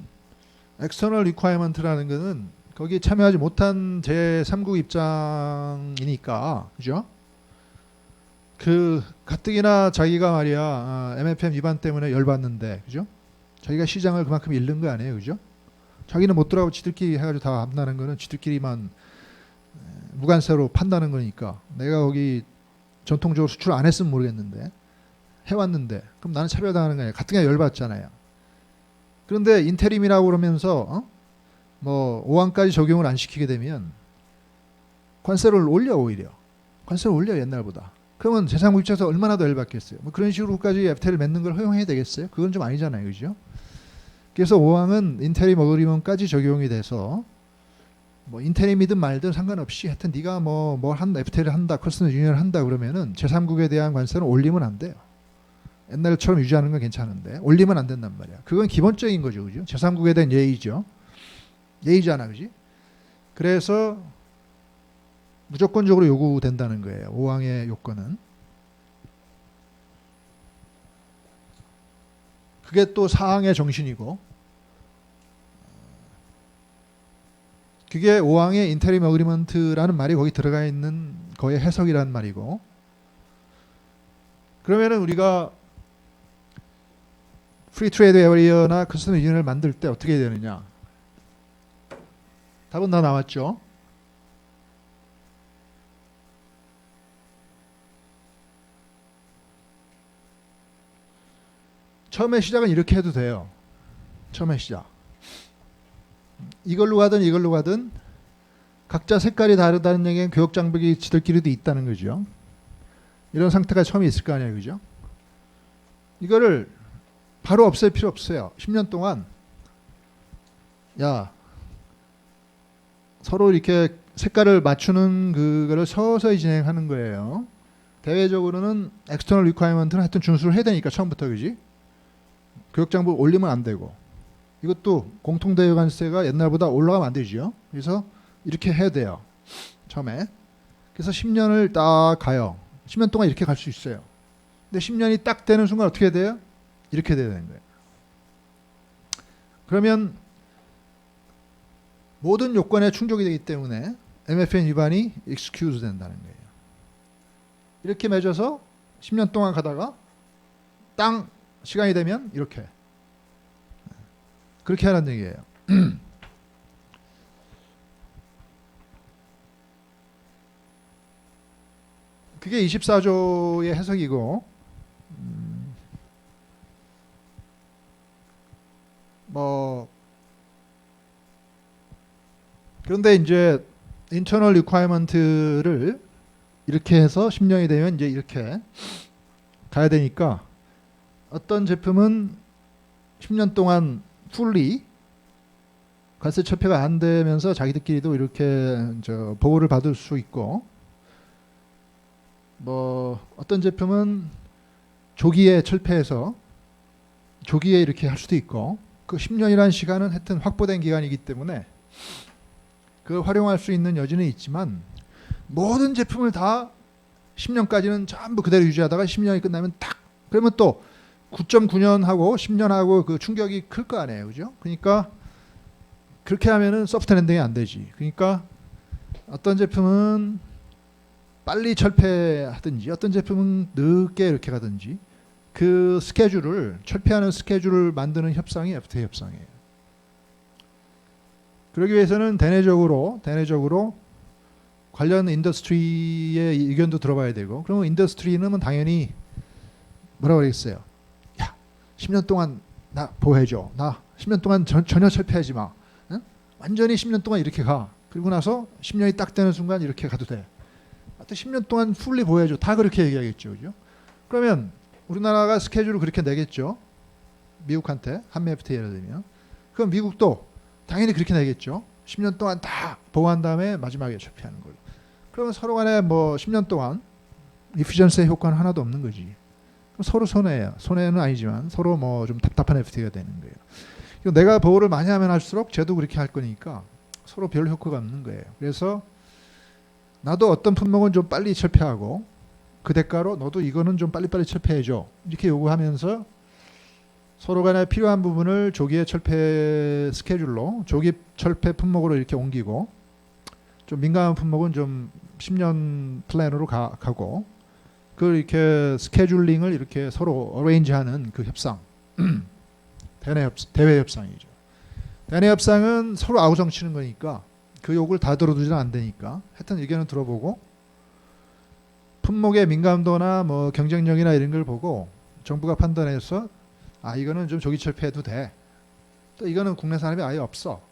external requirement라는 거는 거기에 참여하지 못한 제3국 입장이니까 그죠? 그 가뜩이나 자기가 말이야 MFN 위반 때문에 열받는데 그죠? 자기가 시장을 그만큼 잃는 거 아니에요, 그죠? 자기는 못 들어가고 지들끼리 해가지고 다 합나는 거는 지들끼리만 무관세로 판다는 거니까 내가 거기 전통적으로 수출 안 했으면 모르겠는데 해왔는데 그럼 나는 차별당하는 거 아니에요. 가뜩이나 열받잖아요. 그런데 인테림이라고 그러면서 뭐 5항까지 적용을 안 시키게 되면 관세를 올려 오히려 관세를 올려 옛날보다. 그러면 제3국 입장에서 얼마나 더 열받겠어요. 뭐 그런 식으로까지 FTA를 맺는 걸 허용해야 되겠어요? 그건 좀 아니잖아요, 그죠? 그래서 5항은 인테림 어그리먼트까지 적용이 돼서 뭐 인테림이든 말든 상관없이 하여튼 네가 뭘 한다 FTA를 한다 커스텀 유니언을 한다 그러면은 제3국에 대한 관세는 올리면 안 돼요. 옛날처럼 유지하는 건 괜찮은데 올리면 안 된단 말이야. 그건 기본적인 거죠, 그죠? 제3국에 대한 예의죠. 예의잖아, 그지? 그래서 무조건적으로 요구된다는 거예요. 5항의 요건은. 그게 또 4항의 정신이고 그게 5항의 인테림 어그리먼트라는 말이 거기 들어가 있는 거의 해석이란 말이고 그러면은 우리가 프리 트레이드 에리어나 커스텀 유니언을 만들 때 어떻게 해야 되느냐? 답은 다 나왔죠. 처음에 시작은 이렇게 해도 돼요. 처음에 시작. 이걸로 가든 각자 색깔이 다르다는 얘기는 교육 장벽이 지들끼리도 있다는 거죠. 이런 상태가 처음에 있을 거 아니에요, 그죠? 이거를 바로 없앨 필요 없어요. 10년 동안 야 서로 이렇게 색깔을 맞추는 그거를 서서히 진행하는 거예요. 대외적으로는 엑스터널 리ኳ이먼트는 하여튼 준수를 해야 되니까 처음부터 그지? 교육장부 올리면 안 되고 이것도 공통대외관세가 옛날보다 올라가면 안 되죠. 그래서 이렇게 해야 돼요. 처음에. 그래서 10년을 딱 가요. 10년 동안 이렇게 갈 수 있어요. 근데 10년이 딱 되는 순간 어떻게 돼요? 이렇게 돼야 되는 거예요. 그러면 모든 요건에 충족이 되기 때문에 MFN 위반이 excuse 된다는 거예요. 이렇게 맺어서 10년 동안 가다가 땅 시간이 되면 이렇게 그렇게 하라는 얘기예요. 그게 24조의 해석이고 그런데 이제 인터널 리ኳ이먼트를 이렇게 해서 10년이 되면 이제 이렇게 가야 되니까 어떤 제품은 10년 동안 fully 관세 철폐가 안 되면서 자기들끼리도 이렇게 보호를 받을 수 있고, 뭐 어떤 제품은 조기에 철폐해서 조기에 이렇게 할 수도 있고, 그 10년이라는 시간은 하여튼 확보된 기간이기 때문에 그 활용할 수 있는 여지는 있지만, 모든 제품을 다 10년까지는 전부 그대로 유지하다가 10년이 끝나면 딱, 그러면 또 9.9년하고 10년하고 그 충격이 클 거 아니에요, 그죠? 그러니까 그렇게 하면은 소프트 랜딩이 안 되지. 그러니까 어떤 제품은 빨리 철폐하든지 어떤 제품은 늦게 이렇게 가든지, 그 스케줄을, 철폐하는 스케줄을 만드는 협상이 FTA 협상이에요. 그러기 위해서는 대내적으로 관련 인더스트리의 의견도 들어봐야 되고, 그러면 인더스트리는 당연히 뭐라고 그러겠어요? 야, 10년 동안 나 보호해줘. 나 10년 동안 전혀 철폐하지 마. 응? 완전히 10년 동안 이렇게 가. 그리고 나서 10년이 딱 되는 순간 이렇게 가도 돼. 하여튼 10년 동안 풀리 보호해줘. 다 그렇게 얘기하겠죠, 그죠? 그러면 우리나라가 스케줄을 그렇게 내겠죠. 미국한테 한미 FTA를 내면. 그럼 미국도 당연히 그렇게 내겠죠. 10년 동안 다 보호한 다음에 마지막에 철폐하는 걸로. 그러면 서로 간에 뭐 10년 동안 이피션스의 효과는 하나도 없는 거지. 그럼 서로 손해예요. 손해는 아니지만 서로 뭐 좀 답답한 FTA가 되는 거예요. 내가 보호를 많이 하면 할수록 쟤도 그렇게 할 거니까 서로 별 효과가 없는 거예요. 그래서 나도 어떤 품목은 좀 빨리 철폐하고 그 대가로 너도 이거는 좀 빨리빨리 철폐해줘. 이렇게 요구하면서 서로 간에 필요한 부분을 조기의 철폐 스케줄로, 조기 철폐 품목으로 이렇게 옮기고, 좀 민감한 품목은 좀 10년 플랜으로 가고, 그 이렇게 스케줄링을 이렇게 서로 어레인지하는 그 협상, 대외 협상이죠. 대내 협상은 서로 아우성 치는 거니까 그 욕을 다 들어두지는 안 되니까 하여튼 의견을 들어보고, 품목의 민감도나 뭐 경쟁력이나 이런 걸 보고 정부가 판단해서 아, 이거는 좀 조기 철폐해도 돼. 또 이거는 국내 산업이 아예 없어.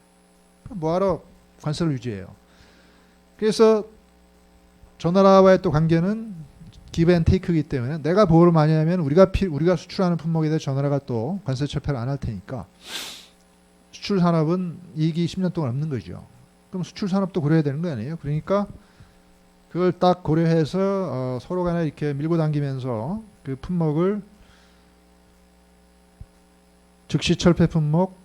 뭐하러 관세를 유지해요. 그래서 저 나라와의 또 관계는 기브 앤 테이크이기 때문에 내가 보호를 많이 하면 우리가 수출하는 품목에 대해 저 나라가 또 관세 철폐를 안 할 테니까 수출 산업은 이익이 10년 동안 없는 거죠. 그럼 수출 산업도 고려해야 되는 거 아니에요? 그러니까 그걸 딱 고려해서 서로 간에 이렇게 밀고 당기면서 그 품목을 즉시 철폐 품목,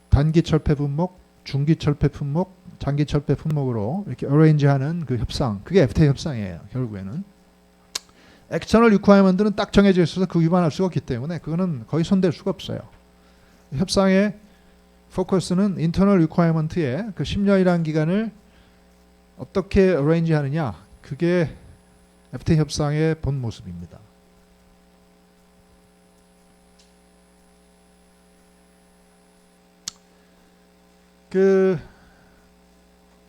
단기 철폐 품목, 중기 철폐 품목, 장기 철폐 품목으로 이렇게 어레인지하는 그 협상, 그게 FTA 협상이에요. 결국에는 엑스터널 리ኳ이어먼트는 딱 정해져 있어서 그 위반할 수가 없기 때문에 그거는 거의 손댈 수가 없어요. 협상의 포커스는 인터널 리ኳ이어먼트의 그 10년이라는 기간을 어떻게 어레인지하느냐, 그게 FTA 협상의 본 모습입니다. 그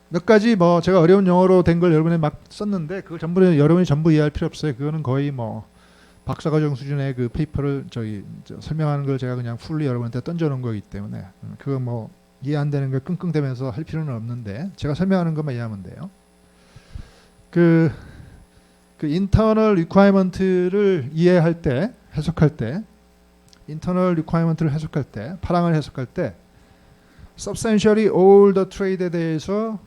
몇 가지 뭐 제가 어려운 영어로 된 걸 여러분이 막 썼는데 그걸 여러분이 전부 이해할 필요 없어요. 그거는 거의 뭐 박사과정 수준의 그 페이퍼를 설명하는 걸 제가 그냥 풀리 여러분한테 던져놓은 거기 때문에 그거 뭐 이해 안 되는 걸 끙끙대면서 할 필요는 없는데 제가 설명하는 것만 이해하면 돼요. 그 인터널 리ኳ이어먼트를 이해할 때, 해석할 때, 인터널 리ኳ이어먼트를 해석할 때, 파랑을 해석할 때 substantially all the trade에 대해서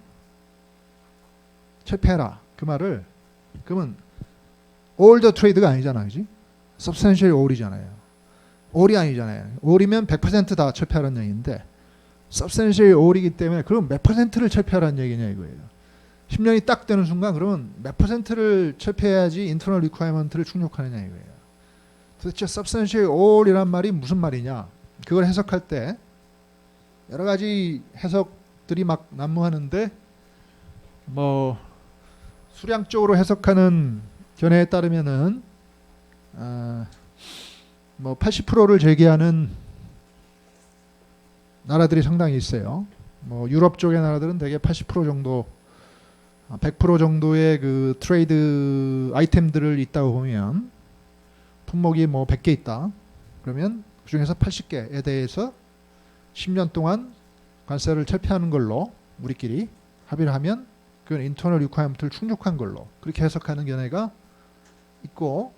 철폐해라. 그 말을, 그러면 all the trade가 아니잖아, 그지? substantially all이잖아요. all이 아니잖아요. all이면 100% 다 철폐하라는 얘기인데 substantially all이기 때문에 그럼 몇 %를 철폐하라는 얘기냐 이거예요. 10년이 딱 되는 순간 그러면 몇 %를 철폐해야지 internal requirement를 충족하느냐 이거예요. 도대체 substantially all이란 말이 무슨 말이냐? 그걸 해석할 때 여러 가지 해석들이 막 난무하는데 뭐 수량적으로 해석하는 견해에 따르면은 뭐 80%를 제기하는 나라들이 상당히 있어요. 뭐 유럽 쪽의 나라들은 대개 80% 정도, 100% 정도의 그 트레이드 아이템들을 있다고 보면 품목이 뭐 100개 있다. 그러면 그 중에서 80개에 대해서 10년 동안 관세를 철폐하는 걸로 우리끼리 합의를 하면 그건 인터널 리ኳ이어먼트를 충족한 걸로 그렇게 해석하는 견해가 있고,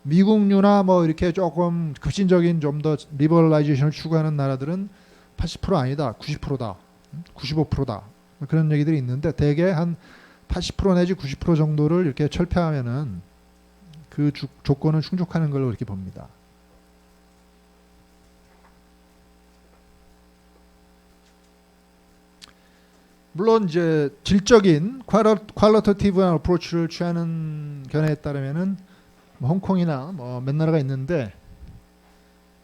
미국류나 뭐 이렇게 조금 급진적인 좀 더 리버럴라이제이션을 추구하는 나라들은 80% 아니다, 90%다, 95%다 그런 얘기들이 있는데 대개 한 80% 내지 90% 정도를 이렇게 철폐하면은 그 조건을 충족하는 걸로 이렇게 봅니다. 물론 이제 질적인 퀄리터티브한 어프로치를 취하는 견해에 따르면은 뭐 홍콩이나 뭐 몇 나라가 있는데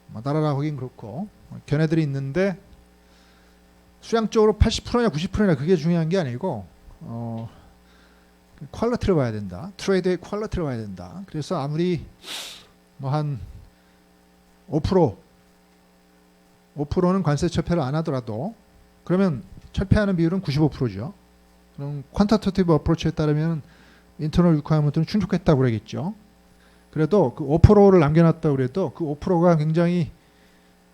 뭐 나라라고 하긴 그렇고 견해들이 있는데 수량적으로 80%냐 90%냐 그게 중요한 게 아니고 퀄리티를 봐야 된다. 트레이드의 퀄리티를 봐야 된다. 그래서 아무리 뭐 한 5%는 관세 철폐를 안 하더라도 그러면 철폐하는 비율은 95%죠. 그럼 퀀터테이티브 어프로치에 따르면 인터널 리ኳ이어먼트는 충족했다고 그러겠죠. 그래도 그 5%를 남겨놨다고 그래도 그 5%가 굉장히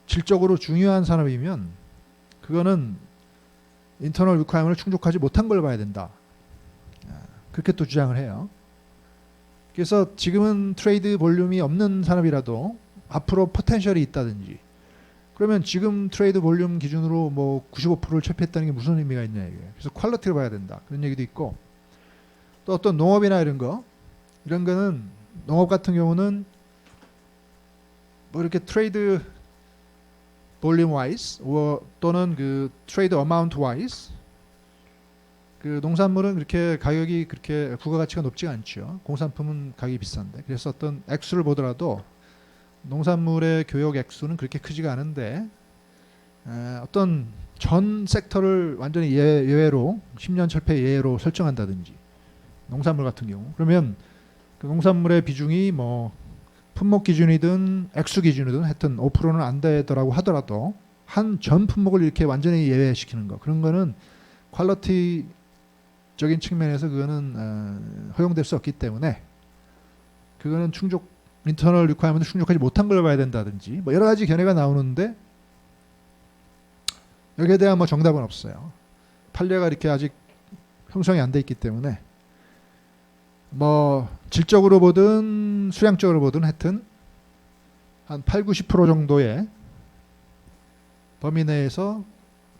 질적으로 중요한 산업이면 그거는 인터널 리ኳ이어먼트를 충족하지 못한 걸 봐야 된다. 그렇게 또 주장을 해요. 그래서 지금은 트레이드 볼륨이 없는 산업이라도 앞으로 포텐셜이 있다든지 그러면 지금 트레이드 볼륨 기준으로 뭐 95%를 철폐했다는 게 무슨 의미가 있냐 이게. 그래서 퀄리티를 봐야 된다. 그런 얘기도 있고 또 어떤 농업이나 이런 거는 농업 같은 경우는 뭐 이렇게 트레이드 볼륨 와이즈 또는 그 트레이드 어마운트 와이즈 그 농산물은 그렇게 가격이 그렇게 부가가치가 높지가 않죠. 공산품은 가격이 비싼데. 그래서 어떤 액수를 보더라도 농산물의 교역 액수는 그렇게 크지가 않은데 어떤 전 섹터를 완전히 예외로 10년 철폐 예외로 설정한다든지 농산물 같은 경우 그러면 그 농산물의 비중이 뭐 품목 기준이든 액수 기준이든 하여튼 5%는 안 되더라고 하더라도 한 전 품목을 이렇게 완전히 예외시키는 거 그런 거는 퀄리티적인 측면에서 그거는 허용될 수 없기 때문에 그거는 인터널 리ኳ이어먼트 충족하지 못한 걸 봐야 된다든지 뭐 여러 가지 견해가 나오는데 여기에 대한 뭐 정답은 없어요. 판례가 이렇게 아직 형성이 안 돼 있기 때문에 뭐 질적으로 보든 수량적으로 보든 하여튼 한 8-90% 정도의 범위 내에서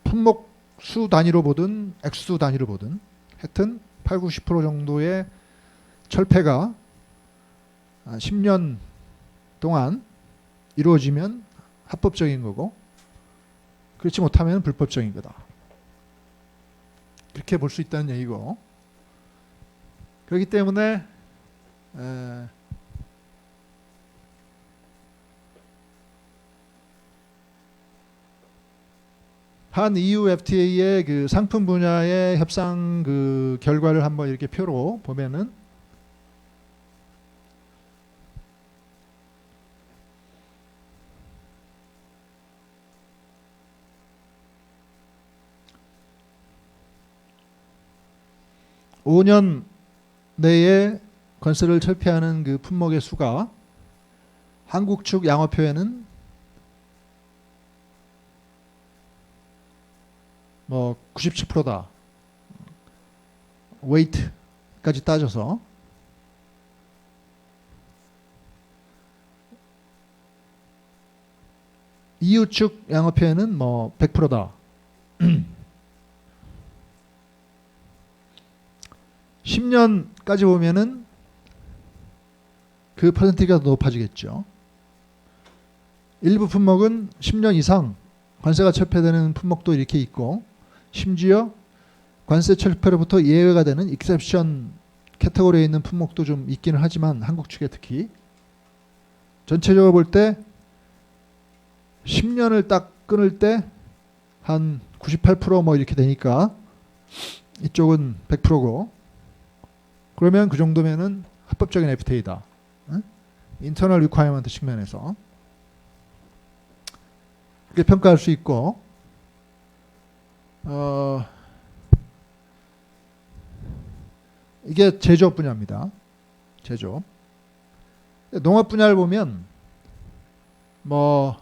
품목 수 단위로 보든 액수 단위로 보든 하여튼 8-90% 정도의 철폐가 10년 동안 이루어지면 합법적인 거고 그렇지 못하면 불법적인 거다. 그렇게 볼 수 있다는 얘기고 그렇기 때문에 한 EU FTA의 그 상품 분야의 협상 그 결과를 한번 이렇게 표로 보면은 5년 내에 관세를 철폐하는 그 품목의 수가 한국 측 양어표에는 뭐 97%다. 웨이트까지 따져서 EU 측 양어표에는 뭐 100%다. 10년까지 보면은 그 퍼센티지가 더 높아지겠죠. 일부 품목은 10년 이상 관세가 철폐되는 품목도 이렇게 있고 심지어 관세 철폐로부터 예외가 되는 익셉션 캐테고리에 있는 품목도 좀 있기는 하지만 한국 측에 특히 전체적으로 볼 때 10년을 딱 끊을 때 한 98% 뭐 이렇게 되니까 이쪽은 100%고 그러면 그 정도면은 합법적인 FTA다. 인터널 리ኳ이어먼트 측면에서 그렇게 평가할 수 있고 이게 제조업 분야입니다. 제조업. 농업 분야를 보면 뭐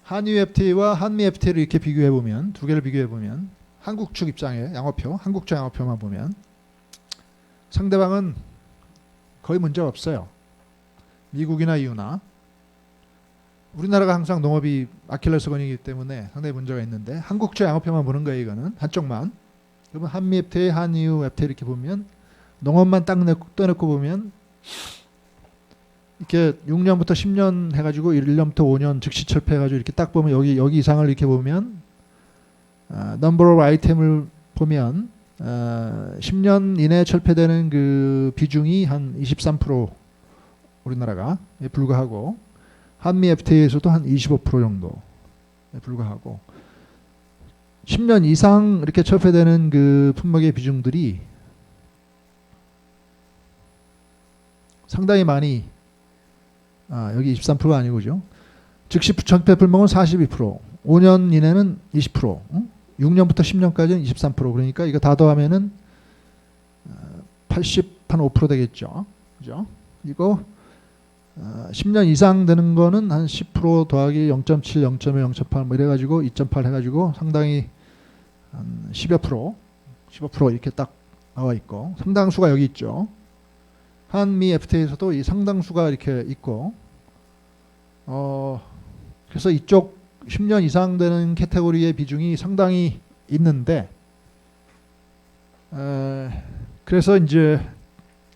한유 FTA와 한미 FTA를 이렇게 비교해 보면 두 개를 비교해 보면 한국 측 입장의 양어표, 한국 측 양어표만 보면 상대방은 거의 문제가 없어요. 미국이나 EU나. 우리나라가 항상 농업이 아킬레스건이기 때문에 상당히 문제가 있는데 한국제 양업회만 보는 거예요. 이거는 한쪽만. 그러면 한미 FTA, 한EU FTA 이렇게 보면 농업만 딱 떠놓고 보면 이렇게 6년부터 10년 해가지고 1년부터 5년 즉시 철폐해가지고 이렇게 딱 보면 여기 이상을 이렇게 보면 넘버 오브 아이템을 보면 10년 이내에 철폐되는 그 비중이 한 23% 우리나라가 불과하고 한미 FTA에서도 한 25% 정도에 불과하고 10년 이상 이렇게 철폐되는 그 품목의 비중들이 상당히 많이 여기 23%가 아니고죠. 즉시 철폐 품목은 42%, 5년 이내는 20%, 6년부터 10년까지는 23%. 그러니까 이거 다 더하면은 80한5% 되겠죠. 그죠? 이거 10년 이상 되는 거는 한 10% 더하기 0.7, 0.1, 0.8 뭐 이래가지고 2.8 해가지고 상당히 한 10여 프로, 15% 이렇게 딱 나와 있고 상당수가 여기 있죠. 한미 FTA에서도 이 상당수가 이렇게 있고 그래서 이쪽 10년 이상 되는 카테고리의 비중이 상당히 있는데 그래서 이제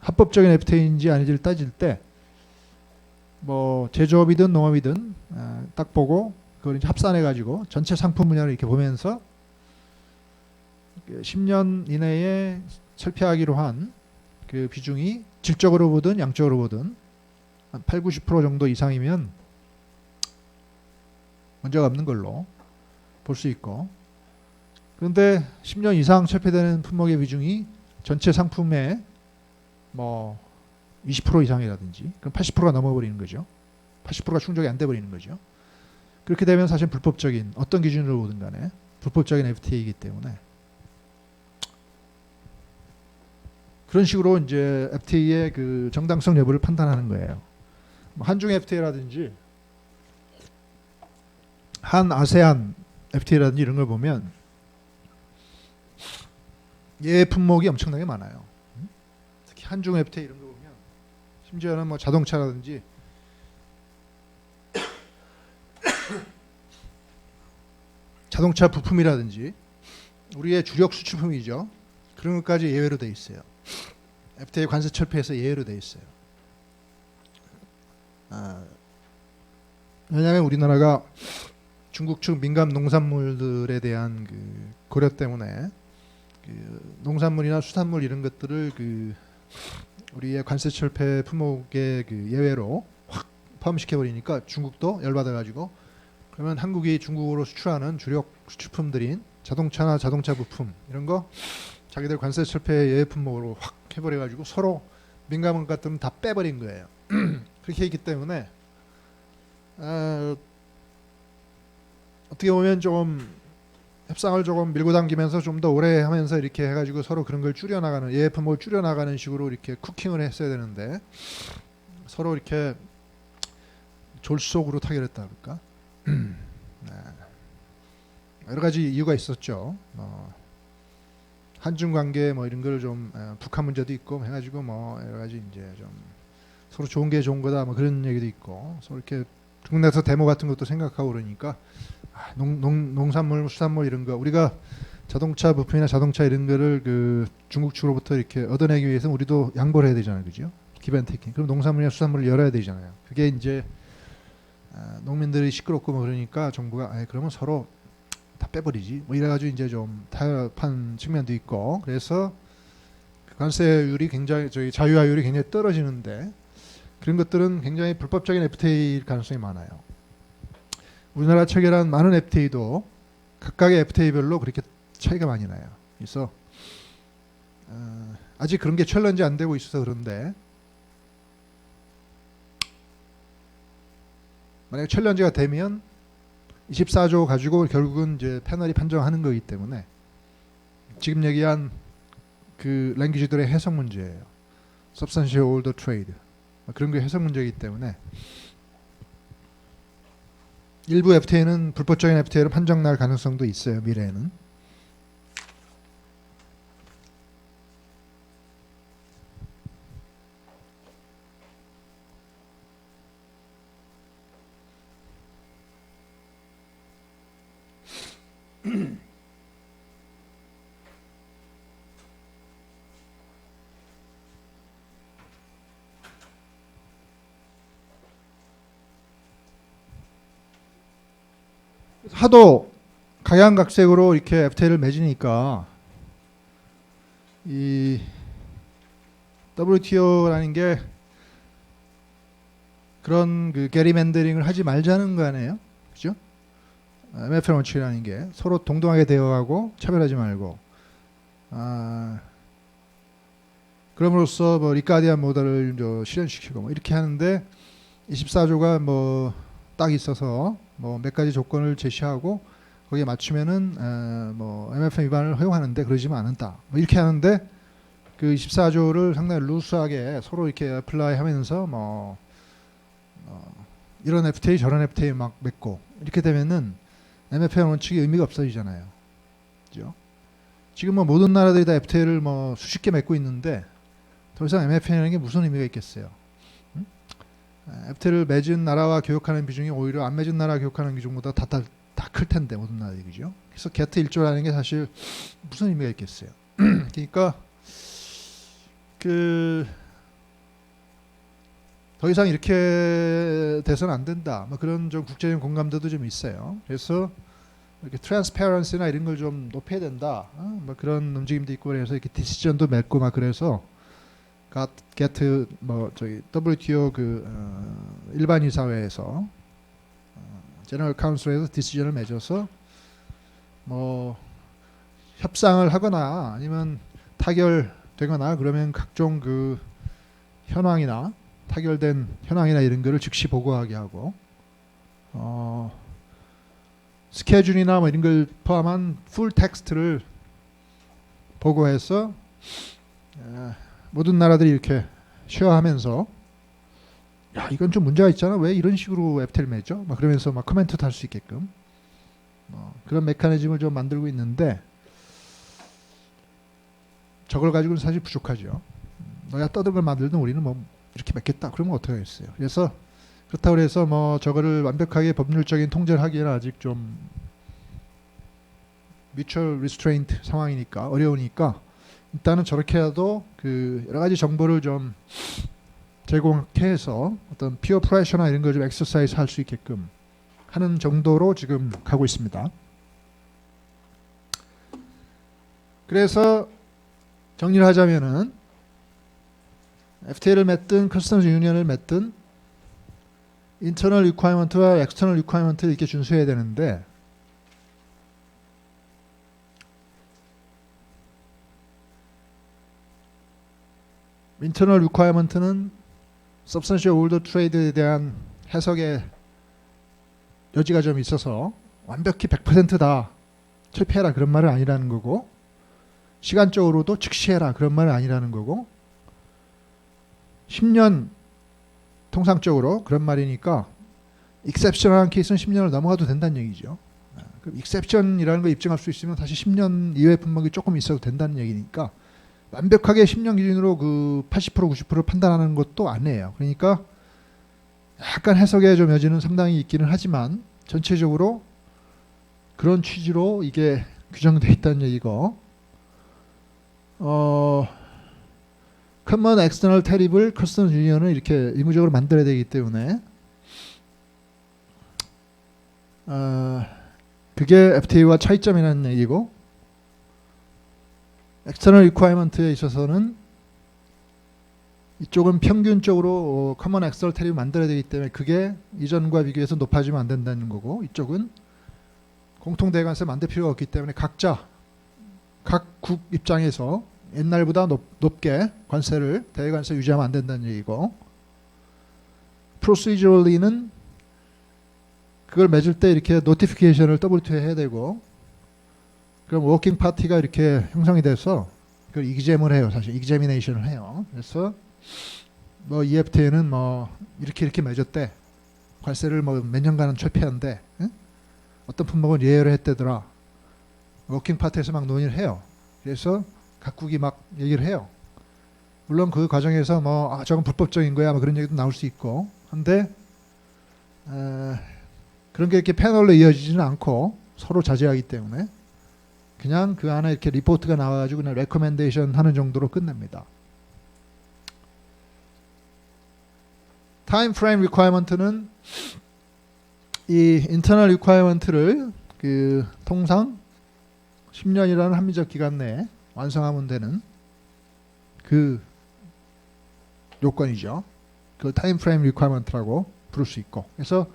합법적인 FTA인지 아닌지를 따질 때 뭐 제조업이든 농업이든 딱 보고 그걸 이제 합산해 가지고 전체 상품 분야를 이렇게 보면서 10년 이내에 철폐하기로 한 그 비중이 질적으로 보든 양적으로 보든 한 8, 90% 정도 이상이면 문제가 없는 걸로 볼 수 있고 그런데 10년 이상 철폐되는 품목의 비중이 전체 상품의 뭐 20% 이상이라든지 그럼 80%가 넘어버리는 거죠. 80%가 충족이 안 돼버리는 거죠. 그렇게 되면 사실 불법적인 어떤 기준으로 보든 간에 불법적인 FTA이기 때문에 그런 식으로 이제 FTA의 그 정당성 여부를 판단하는 거예요. 뭐 한중 FTA라든지 한 아세안 FTA라든지 이런 걸 보면 얘 품목이 엄청나게 많아요. 특히 한중 FTA 이런 거 보면 심지어는 뭐 자동차라든지 자동차 부품이라든지 우리의 주력 수출품이죠. 그런 것까지 예외로 돼 있어요. FTA 관세 철폐에서 예외로 돼 있어요. 왜냐하면 우리나라가 중국 측 민감 농산물들에 대한 그 고려 때문에 그 농산물이나 수산물 이런 것들을 그 우리의 관세 철폐 품목의 그 예외로 확 포함시켜 버리니까 중국도 열받아 가지고 그러면 한국이 중국으로 수출하는 주력 수출품들인 자동차나 자동차 부품 이런 거 자기들 관세 철폐 예외 품목으로 확 해버려 가지고 서로 민감한 것들은 다 빼버린 거예요. 그렇게 했기 때문에 어떻게 보면 좀 협상을 조금 밀고 당기면서 좀 더 오래 하면서 이렇게 해가지고 서로 그런 걸 줄여나가는 예외 품목을 줄여나가는 식으로 이렇게 쿠킹을 했어야 되는데 서로 이렇게 졸속으로 타결했다 그럴까? 네. 여러 가지 이유가 있었죠. 한중 관계 뭐 이런 걸 좀 북한 문제도 있고 해가지고 뭐 여러 가지 이제 좀 서로 좋은 게 좋은 거다 뭐 그런 얘기도 있고 서로 이렇게 중국 내에서 데모 같은 것도 생각하고 그러니까 농산물, 수산물 이런 거 우리가 자동차 부품이나 자동차 이런 거를 그 중국 측으로부터 이렇게 얻어내기 위해서 우리도 양보를 해야 되잖아요, 그죠? 기브앤테이킹. 그럼 농산물이나 수산물을 열어야 되잖아요. 그게 이제 농민들이 시끄럽고 뭐 그러니까 정부가 그러면 서로 다 빼버리지. 뭐 이래가지고 이제 좀 타협한 측면도 있고 그래서 관세율이 굉장히 저희 자유화율이 굉장히 떨어지는데 그런 것들은 굉장히 불법적인 FTA일 가능성이 많아요. 우리나라 체결한 많은 FTA도 각각의 FTA별로 그렇게 차이가 많이 나요. 그래서 아직 그런 게 챌린지 안 되고 있어서 그런데 만약에 챌린지가 되면 24조 가지고 결국은 이제 패널이 판정하는 거기 때문에 지금 얘기한 그 랭귀지들의 해석 문제예요. Substantial Order Trade 그런 게 해석 문제이기 때문에 일부 FTA는 불법적인 FTA로 판정 날 가능성도 있어요. 미래에는. 하도 각양각색으로 이렇게 FTA를 맺으니까 이 WTO라는 게 그런 그 게리맨더링을 하지 말자는 거 아니에요, 그죠? MFN 원칙이라는 게 서로 동등하게 대화하고 차별하지 말고, 그럼으로써 뭐 리카디안 모델을 실현시키고 뭐 이렇게 하는데 24조가 뭐 딱 있어서 뭐 몇 가지 조건을 제시하고 거기에 맞추면은 뭐 MFN 위반을 허용하는데 그러지만 않는다. 뭐 이렇게 하는데 그 24조를 상당히 루스하게 서로 이렇게 어플라이하면서 뭐 이런 FTA 저런 FTA 막 맺고 이렇게 되면은 MFN 원칙이 의미가 없어지잖아요. 그죠? 지금 뭐 모든 나라들이 다 FTA를 뭐 수십 개 맺고 있는데 더 이상 MFN이라는 게 무슨 의미가 있겠어요? 응? FTA를 맺은 나라와 교역하는 비중이 오히려 안 맺은 나라와 교역하는 비중보다 다 클 텐데 모든 나라들이, 그죠? 그래서 게트 1조라는 게 사실 무슨 의미가 있겠어요? 그러니까 그 더 이상 이렇게 돼서는 안 된다. 뭐 그런 좀 국제적인 공감대도 좀 있어요. 그래서 이렇게 트랜스페런시나 이런 걸 좀 높여야 된다. 뭐 그런 움직임도 있고 그래서 이렇게 디시전도 맺고 막 그래서 게트 뭐 저기 WTO 그 일반 이사회에서 제너럴 카운슬에서 디시전을 맺어서 뭐 협상을 하거나 아니면 타결되거나 그러면 각종 그 현황이나 타결된 현황이나 이런 거를 즉시 보고하게 하고 스케줄이나 뭐 이런 걸 포함한 풀 텍스트를 보고해서 모든 나라들이 이렇게 쉐어하면서 야 이건 좀 문제가 있잖아 왜 이런 식으로 FTA를 맺죠? 막 그러면서 막 코멘트도 할 수 있게끔 그런 메커니즘을 좀 만들고 있는데 저걸 가지고는 사실 부족하죠. 너야 떠든 걸 만들든 우리는 뭐 이렇게 맺겠다 그러면 어떻게 하겠어요. 그래서 그렇다고 해서 뭐 저거를 완벽하게 법률적인 통제를 하기에는 아직 좀 mutual restraint 상황이니까 어려우니까 일단은 저렇게라도 그 여러 가지 정보를 좀 제공해서 어떤 피어 프레셔나 이런 걸 좀 엑서사이즈 할 수 있게끔 하는 정도로 지금 가고 있습니다. 그래서 정리를 하자면은 FTA를 맺든 커스텀스 유니언을 맺든 인터널 리ኳ이먼트와 엑스터널 리ኳ이먼트를 이렇게 준수해야 되는데 인터널 리ኳ이먼트는 substantial older trade에 대한 해석의 여지가 좀 있어서 완벽히 100%다 철폐해라 그런 말은 아니라는 거고 시간적으로도 즉시해라 그런 말은 아니라는 거고 10년 통상적으로 그런 말이니까 익셉션한 케이스는 10년을 넘어가도 된다는 얘기죠. 그럼 익셉션이라는 걸 입증할 수 있으면 사실 10년 이외의 분목이 조금 있어도 된다는 얘기니까 완벽하게 10년 기준으로 그 80% 90%를 판단하는 것도 아니에요. 그러니까 약간 해석의 좀 여지는 상당히 있기는 하지만 전체적으로 그런 취지로 이게 규정되어 있다는 얘기고 커먼 엑스터널 테리블 커스텀 유니언을 이렇게 의무적으로 만들어야 되기 때문에 그게 FTA와 차이점이라는 얘기고 엑스터널 리ኳ이먼트에 있어서는 이쪽은 평균적으로 커먼 엑스터널 테리블 만들어야 되기 때문에 그게 이전과 비교해서 높아지면 안 된다는 거고 이쪽은 공통 대관세 만들 필요가 없기 때문에 각자 각 국 입장에서 옛날보다 높게 관세를 대관세 유지하면 안 된다는 얘기고 procedurally는 그걸 맺을 때 이렇게 노티피케이션을 WTO에 해야 되고 그럼 워킹 파티가 이렇게 형성이 돼서 그걸 익잼을 해요. 사실 익제미네이션을 해요. 그래서 뭐 EFTA는 뭐 이렇게 맺었대. 관세를 뭐 몇 년간은 철폐한대. 응? 어떤 품목은 예외를 했대더라. 워킹 파티에서 막 논의를 해요. 그래서 각국이 막 얘기를 해요. 물론 그 과정에서 뭐 저건 불법적인 거야 뭐 그런 얘기도 나올 수 있고 한데 그런 게 이렇게 패널로 이어지지는 않고 서로 자제하기 때문에 그냥 그 안에 이렇게 리포트가 나와가지고 그냥 레코멘데이션 하는 정도로 끝냅니다. 타임 프레임 리퀘어먼트는 이 인터널 리퀘어먼트를 그 통상 10년이라는 합리적 기간 내에 완성하면 되는 그 요건이죠. 그걸 타임 프레임 리퀘어먼트라고 부를 수 있고, 그래서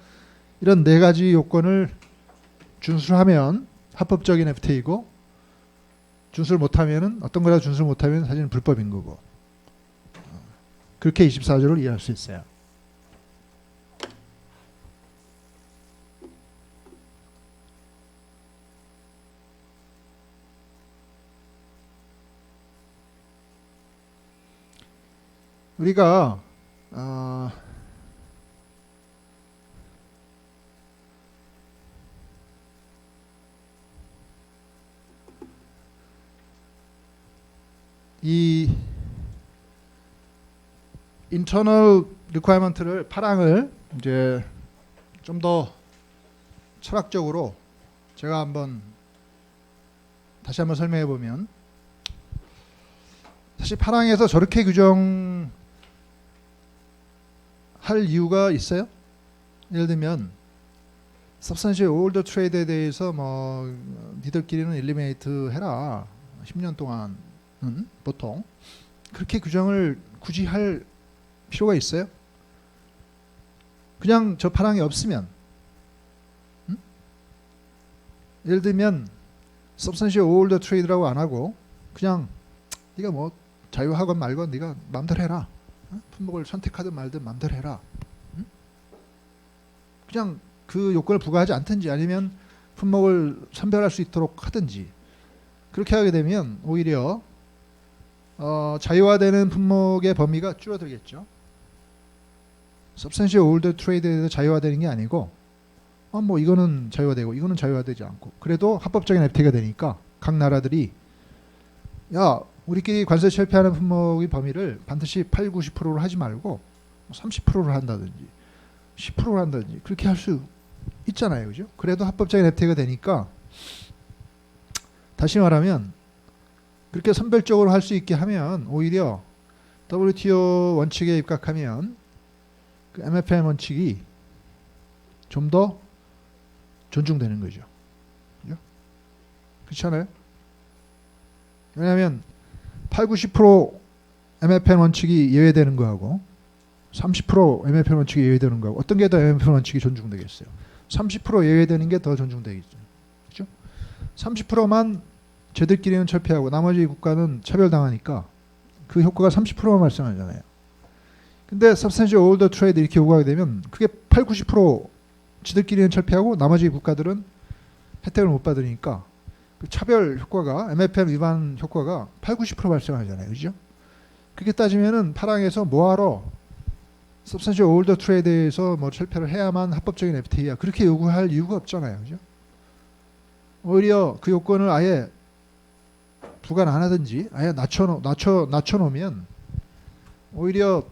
이런 네 가지 요건을 준수하면 합법적인 FTA이고, 준수를 못하면은 어떤 거라도 준수를 못하면 사실은 불법인 거고, 그렇게 24조를 이해할 수 있어요. 우리가 이 인터널 리퀘어먼트를 파랑을 이제 좀 더 철학적으로 제가 다시 한번 설명해 보면, 사실 파랑에서 저렇게 규정할 이유가 있어요? 예를 들면 substantial older trade에 대해서 뭐 니들끼리는 엘리미네이트 해라 10년 동안은, 보통 그렇게 규정을 굳이 할 필요가 있어요? 그냥 저 파랑이 없으면, 예를 들면 substantial older trade라고 안 하고 그냥 네가 뭐 자유하건 말건 네가 마음대로 해라, 품목을 선택하든 말든 마음대로 해라, 그냥 그 요건을 부과하지 않든지 아니면 품목을 선별할 수 있도록 하든지, 그렇게 하게 되면 오히려 자유화되는 품목의 범위가 줄어들겠죠. substantial older trade에 대해서 자유화되는 게 아니고 뭐 이거는 자유화되고 이거는 자유화되지 않고, 그래도 합법적인 FTA가 되니까 각 나라들이 야 우리끼리 관세 철폐하는 품목의 범위를 반드시 8, 90%로 하지 말고 30%로 한다든지 10%로 한다든지 그렇게 할 수 있잖아요. 그죠? 그래도 합법적인 FTA가 되니까, 다시 말하면 그렇게 선별적으로 할 수 있게 하면 오히려 WTO 원칙에 입각하면 그 MFN 원칙이 좀 더 존중되는 거죠. 그죠? 그렇지 않아요? 왜냐하면 8, 90% MFN 원칙이 예외되는 거하고 30% MFN 원칙이 예외되는 거하고 어떤 게 더 MFN 원칙이 존중되겠어요? 30% 예외되는 게 더 존중되겠죠. 그렇죠? 30%만 쟤들끼리는 철폐하고 나머지 국가는 차별당하니까 그 효과가 30%만 발생하잖아요. 근데 substantial older trade 이렇게 요구하게 되면 그게 8, 90% 지들끼리는 철폐하고 나머지 국가들은 혜택을 못 받으니까 그 차별 효과가, MFN 위반 효과가 8, 90% 발생하잖아요. 그죠? 그렇게 따지면은 파랑에서 뭐하러 substantial older trade에서 뭐 철폐를 해야만 합법적인 FTA야, 그렇게 요구할 이유가 없잖아요. 그죠? 오히려 그 요건을 아예 부과를 안 하든지 아예 낮춰놓으면 오히려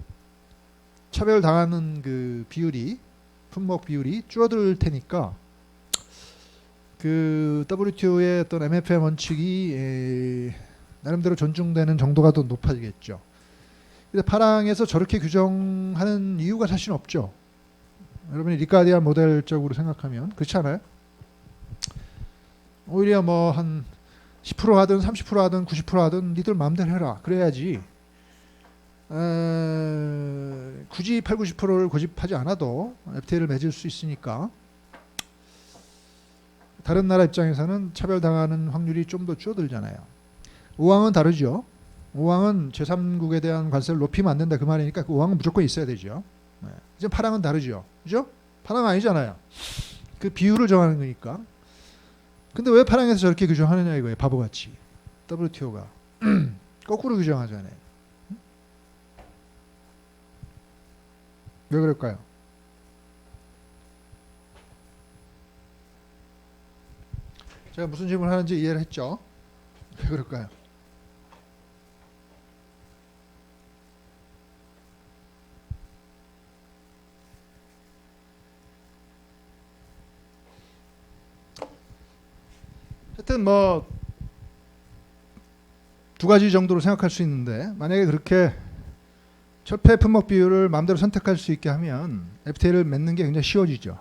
차별당하는 그 비율이, 품목 비율이 줄어들 테니까 그 WTO의 어떤 MFN 원칙이 나름대로 존중되는 정도가 더 높아지겠죠. 근데 파랑에서 저렇게 규정하는 이유가 사실 없죠. 여러분이 리카디안 모델적으로 생각하면 그렇지 않아요? 오히려 뭐 한 10% 하든 30% 하든 90% 하든 니들 마음대로 해라. 그래야지 굳이 8, 90%를 고집하지 않아도 FTA를 맺을 수 있으니까 다른 나라 입장에서는 차별당하는 확률이 좀 더 줄어들잖아요. 오항은 다르죠. 오항은 제3국에 대한 관세를 높이면 안 된다 그 말이니까 그 오항은 무조건 있어야 되죠. 이제 파랑은 다르죠. 그죠? 파랑 아니잖아요. 그 비율을 정하는 거니까. 근데 왜 파랑에서 저렇게 규정하느냐 이거예요. 바보같이. WTO가 거꾸로 규정하잖아요. 왜 그럴까요? 제가 무슨 질문을 하는지 이해를 했죠? 왜 그럴까요? 하여튼 뭐 두 가지 정도로 생각할 수 있는데, 만약에 그렇게 철폐 품목 비율을 마음대로 선택할 수 있게 하면 FTA를 맺는 게 굉장히 쉬워지죠.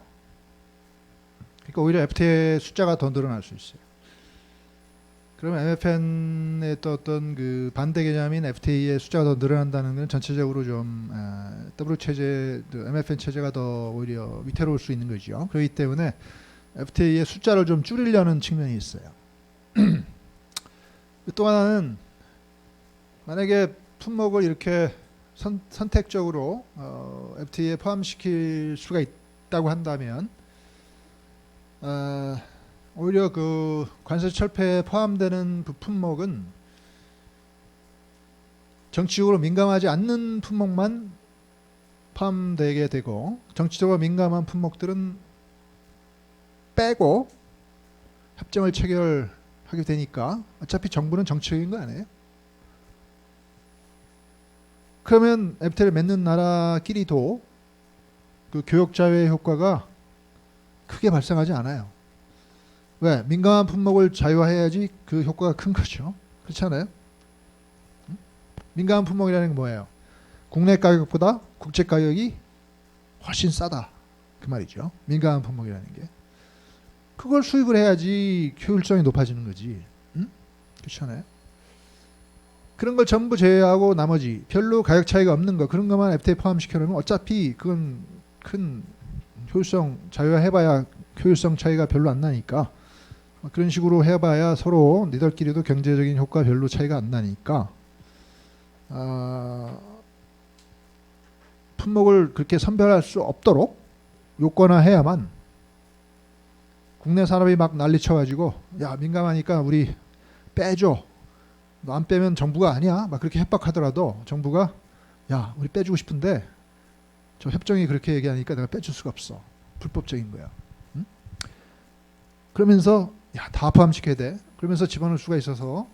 그러니까 오히려 FTA의 숫자가 더 늘어날 수 있어요. 그러면 MFN의 또 어떤 그 반대 개념인 FTA의 숫자가 더 늘어난다는 건 전체적으로 좀 W 체제, MFN 체제가 더 오히려 위태로울 수 있는 거죠. 그렇기 때문에 FTA의 숫자를 좀 줄이려는 측면이 있어요. 또 하나는 만약에 품목을 이렇게 선택적으로 FTA에 포함시킬 수가 있다고 한다면 오히려 그 관세 철폐에 포함되는 품목은 정치적으로 민감하지 않는 품목만 포함되게 되고, 정치적으로 민감한 품목들은 빼고 협정을 체결하게 되니까 어차피 정부는 정치적인 거 아니에요? 그러면 FTA를 맺는 나라끼리도 그 교역자유의 효과가 크게 발생하지 않아요. 왜? 민감한 품목을 자유화해야지 그 효과가 큰 거죠. 그렇지 않아요? 민감한 품목이라는 게 뭐예요? 국내 가격보다 국제 가격이 훨씬 싸다, 그 말이죠. 민감한 품목이라는 게. 그걸 수입을 해야지 효율성이 높아지는 거지. 응? 그렇지 않아요? 그런 걸 전부 제외하고 나머지 별로 가격 차이가 없는 거, 그런 것만 FTA 포함시켜놓으면 어차피 그건 큰 효율성, 자유화 해봐야 효율성 차이가 별로 안 나니까, 그런 식으로 해봐야 서로 니들끼리도 경제적인 효과 별로 차이가 안 나니까 품목을 그렇게 선별할 수 없도록 요건화해야만, 국내 산업이 막 난리쳐가지고 야 민감하니까 우리 빼줘, 너 안 빼면 정부가 아니야, 막 그렇게 협박하더라도 정부가 야 우리 빼주고 싶은데 저 협정이 그렇게 얘기하니까 내가 빼줄 수가 없어, 불법적인 거야. 응? 그러면서 야 다 포함시켜야 돼. 그러면서 집어넣을 수가 있어서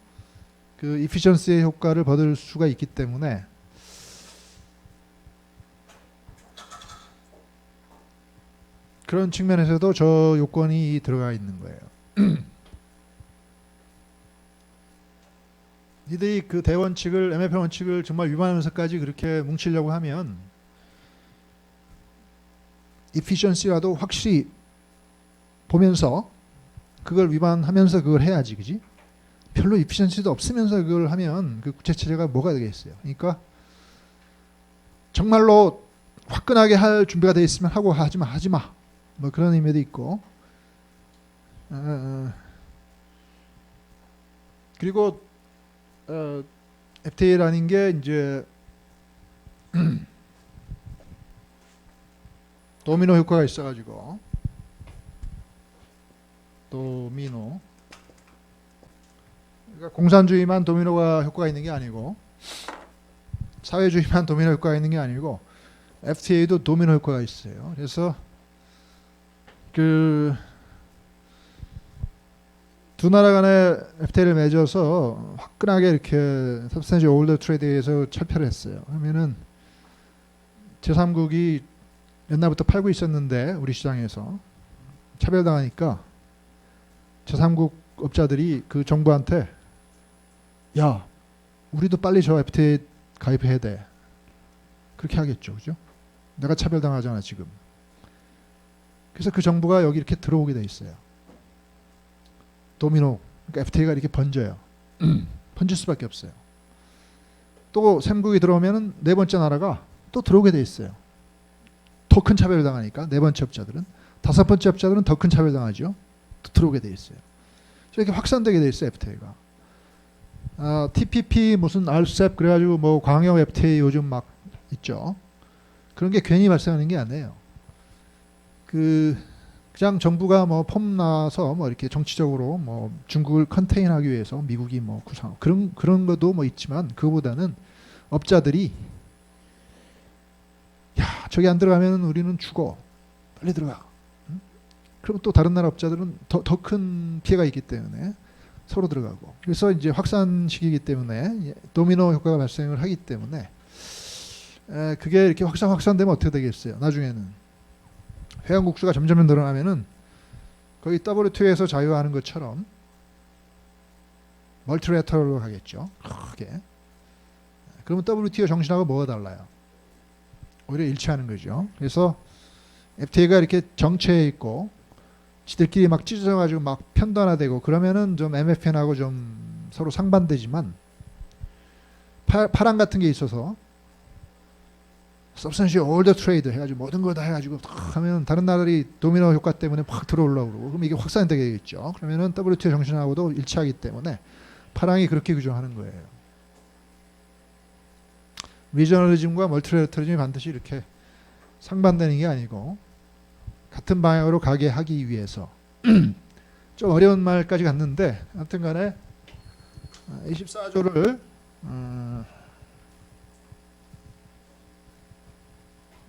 그 이피션시의 효과를 받을 수가 있기 때문에 그런 측면에서도 저 요건이 들어가 있는 거예요. 니들이 그 대원칙을, MFN 원칙을 정말 위반하면서까지 그렇게 뭉치려고 하면 이피션시라도 확실히 보면서 그걸 위반하면서 그걸 해야지, 그지? 별로 이피션시도 없으면서 그걸 하면 그 국제체제가 뭐가 되겠어요. 그러니까 정말로 화끈하게 할 준비가 돼 있으면 하고, 하지마 뭐 그런 의미도 있고, 그리고 FTA라는 게 이제 도미노 효과가 있어가지고, 도미노, 그러니까 공산주의만 도미노가 효과가 있는 게 아니고, 사회주의만 도미노 효과가 있는 게 아니고 FTA도 도미노 효과가 있어요. 그래서 그 두 나라 간에 FTA를 맺어서 화끈하게 이렇게 Substantial Older Trade에서 철폐를 했어요. 그러면은 제3국이 옛날부터 팔고 있었는데 우리 시장에서 차별당하니까 제3국 업자들이 그 정부한테 야 우리도 빨리 저 FTA 가입해야 돼, 그렇게 하겠죠. 그죠? 내가 차별당하잖아 지금. 그래서 그 정부가 여기 이렇게 들어오게 돼 있어요. 도미노, 그러니까 FTA가 이렇게 번져요. 번질 수밖에 없어요. 또 샘국이 들어오면은 네 번째 나라가 또 들어오게 돼 있어요. 더 큰 차별을 당하니까 네 번째 업자들은, 다섯 번째 업자들은 더 큰 차별을 당하죠. 또 들어오게 돼 있어요. 이렇게 확산되게 돼 있어요, FTA가. TPP 무슨 RCEP 그래가지고 뭐 광역 FTA 요즘 막 있죠. 그런 게 괜히 발생하는 게 아니에요. 그냥 정부가 뭐 폼나서 뭐 이렇게 정치적으로 뭐 중국을 컨테인하기 위해서 미국이 뭐 구상 그런 것도 뭐 있지만, 그거보다는 업자들이 야 저기 안 들어가면 우리는 죽어, 빨리 들어가. 응? 그럼 또 다른 나라 업자들은 더 큰 피해가 있기 때문에 서로 들어가고, 그래서 이제 확산시키기 때문에 도미노 효과가 발생을 하기 때문에 그게 이렇게 확산되면 어떻게 되겠어요? 나중에는 회원국수가 점점 늘어나면은 거의 WTO에서 자유화하는 것처럼 멀티래터럴로 가겠죠. 크게. 그러면 WTO 정신하고 뭐가 달라요? 오히려 일치하는 거죠. 그래서 FTA가 이렇게 정체해 있고 지들끼리 막 찢어져가지고 막 편단화되고 그러면은 좀 MFN하고 좀 서로 상반되지만 파랑 같은 게 있어서 substantial all the trade 해가지고 모든 걸 다 해가지고 탁 하면 다른 나라들이 도미노 효과 때문에 확 들어오려고 그러고 그럼 이게 확산되게 되겠죠. 그러면은 WTO 정신하고도 일치하기 때문에 파랑이 그렇게 규정하는 거예요. 리저널리즘과 멀티래터리즘이 반드시 이렇게 상반되는 게 아니고 같은 방향으로 가게 하기 위해서 좀 어려운 말까지 갔는데 아무튼 간에 24조를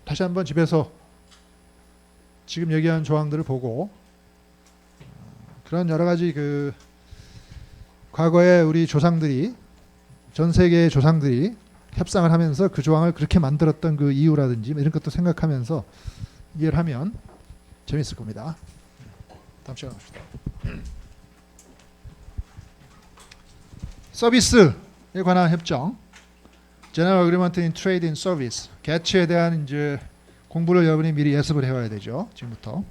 다시 한번 집에서 지금 얘기한 조항들을 보고 그런 여러 가지 그 과거에 우리 조상들이 전 세계의 조상들이 협상을 하면서 그 조항을 그렇게 만들었던 그 이유라든지 이런 것도 생각하면서 이해를 하면 재밌을 겁니다. 다음 시간에 봅시다. 서비스에 관한 협정, General Agreement in Trade and Service, 개츠에 대한 이제 공부를 여러분이 미리 예습을 해와야 되죠. 지금부터.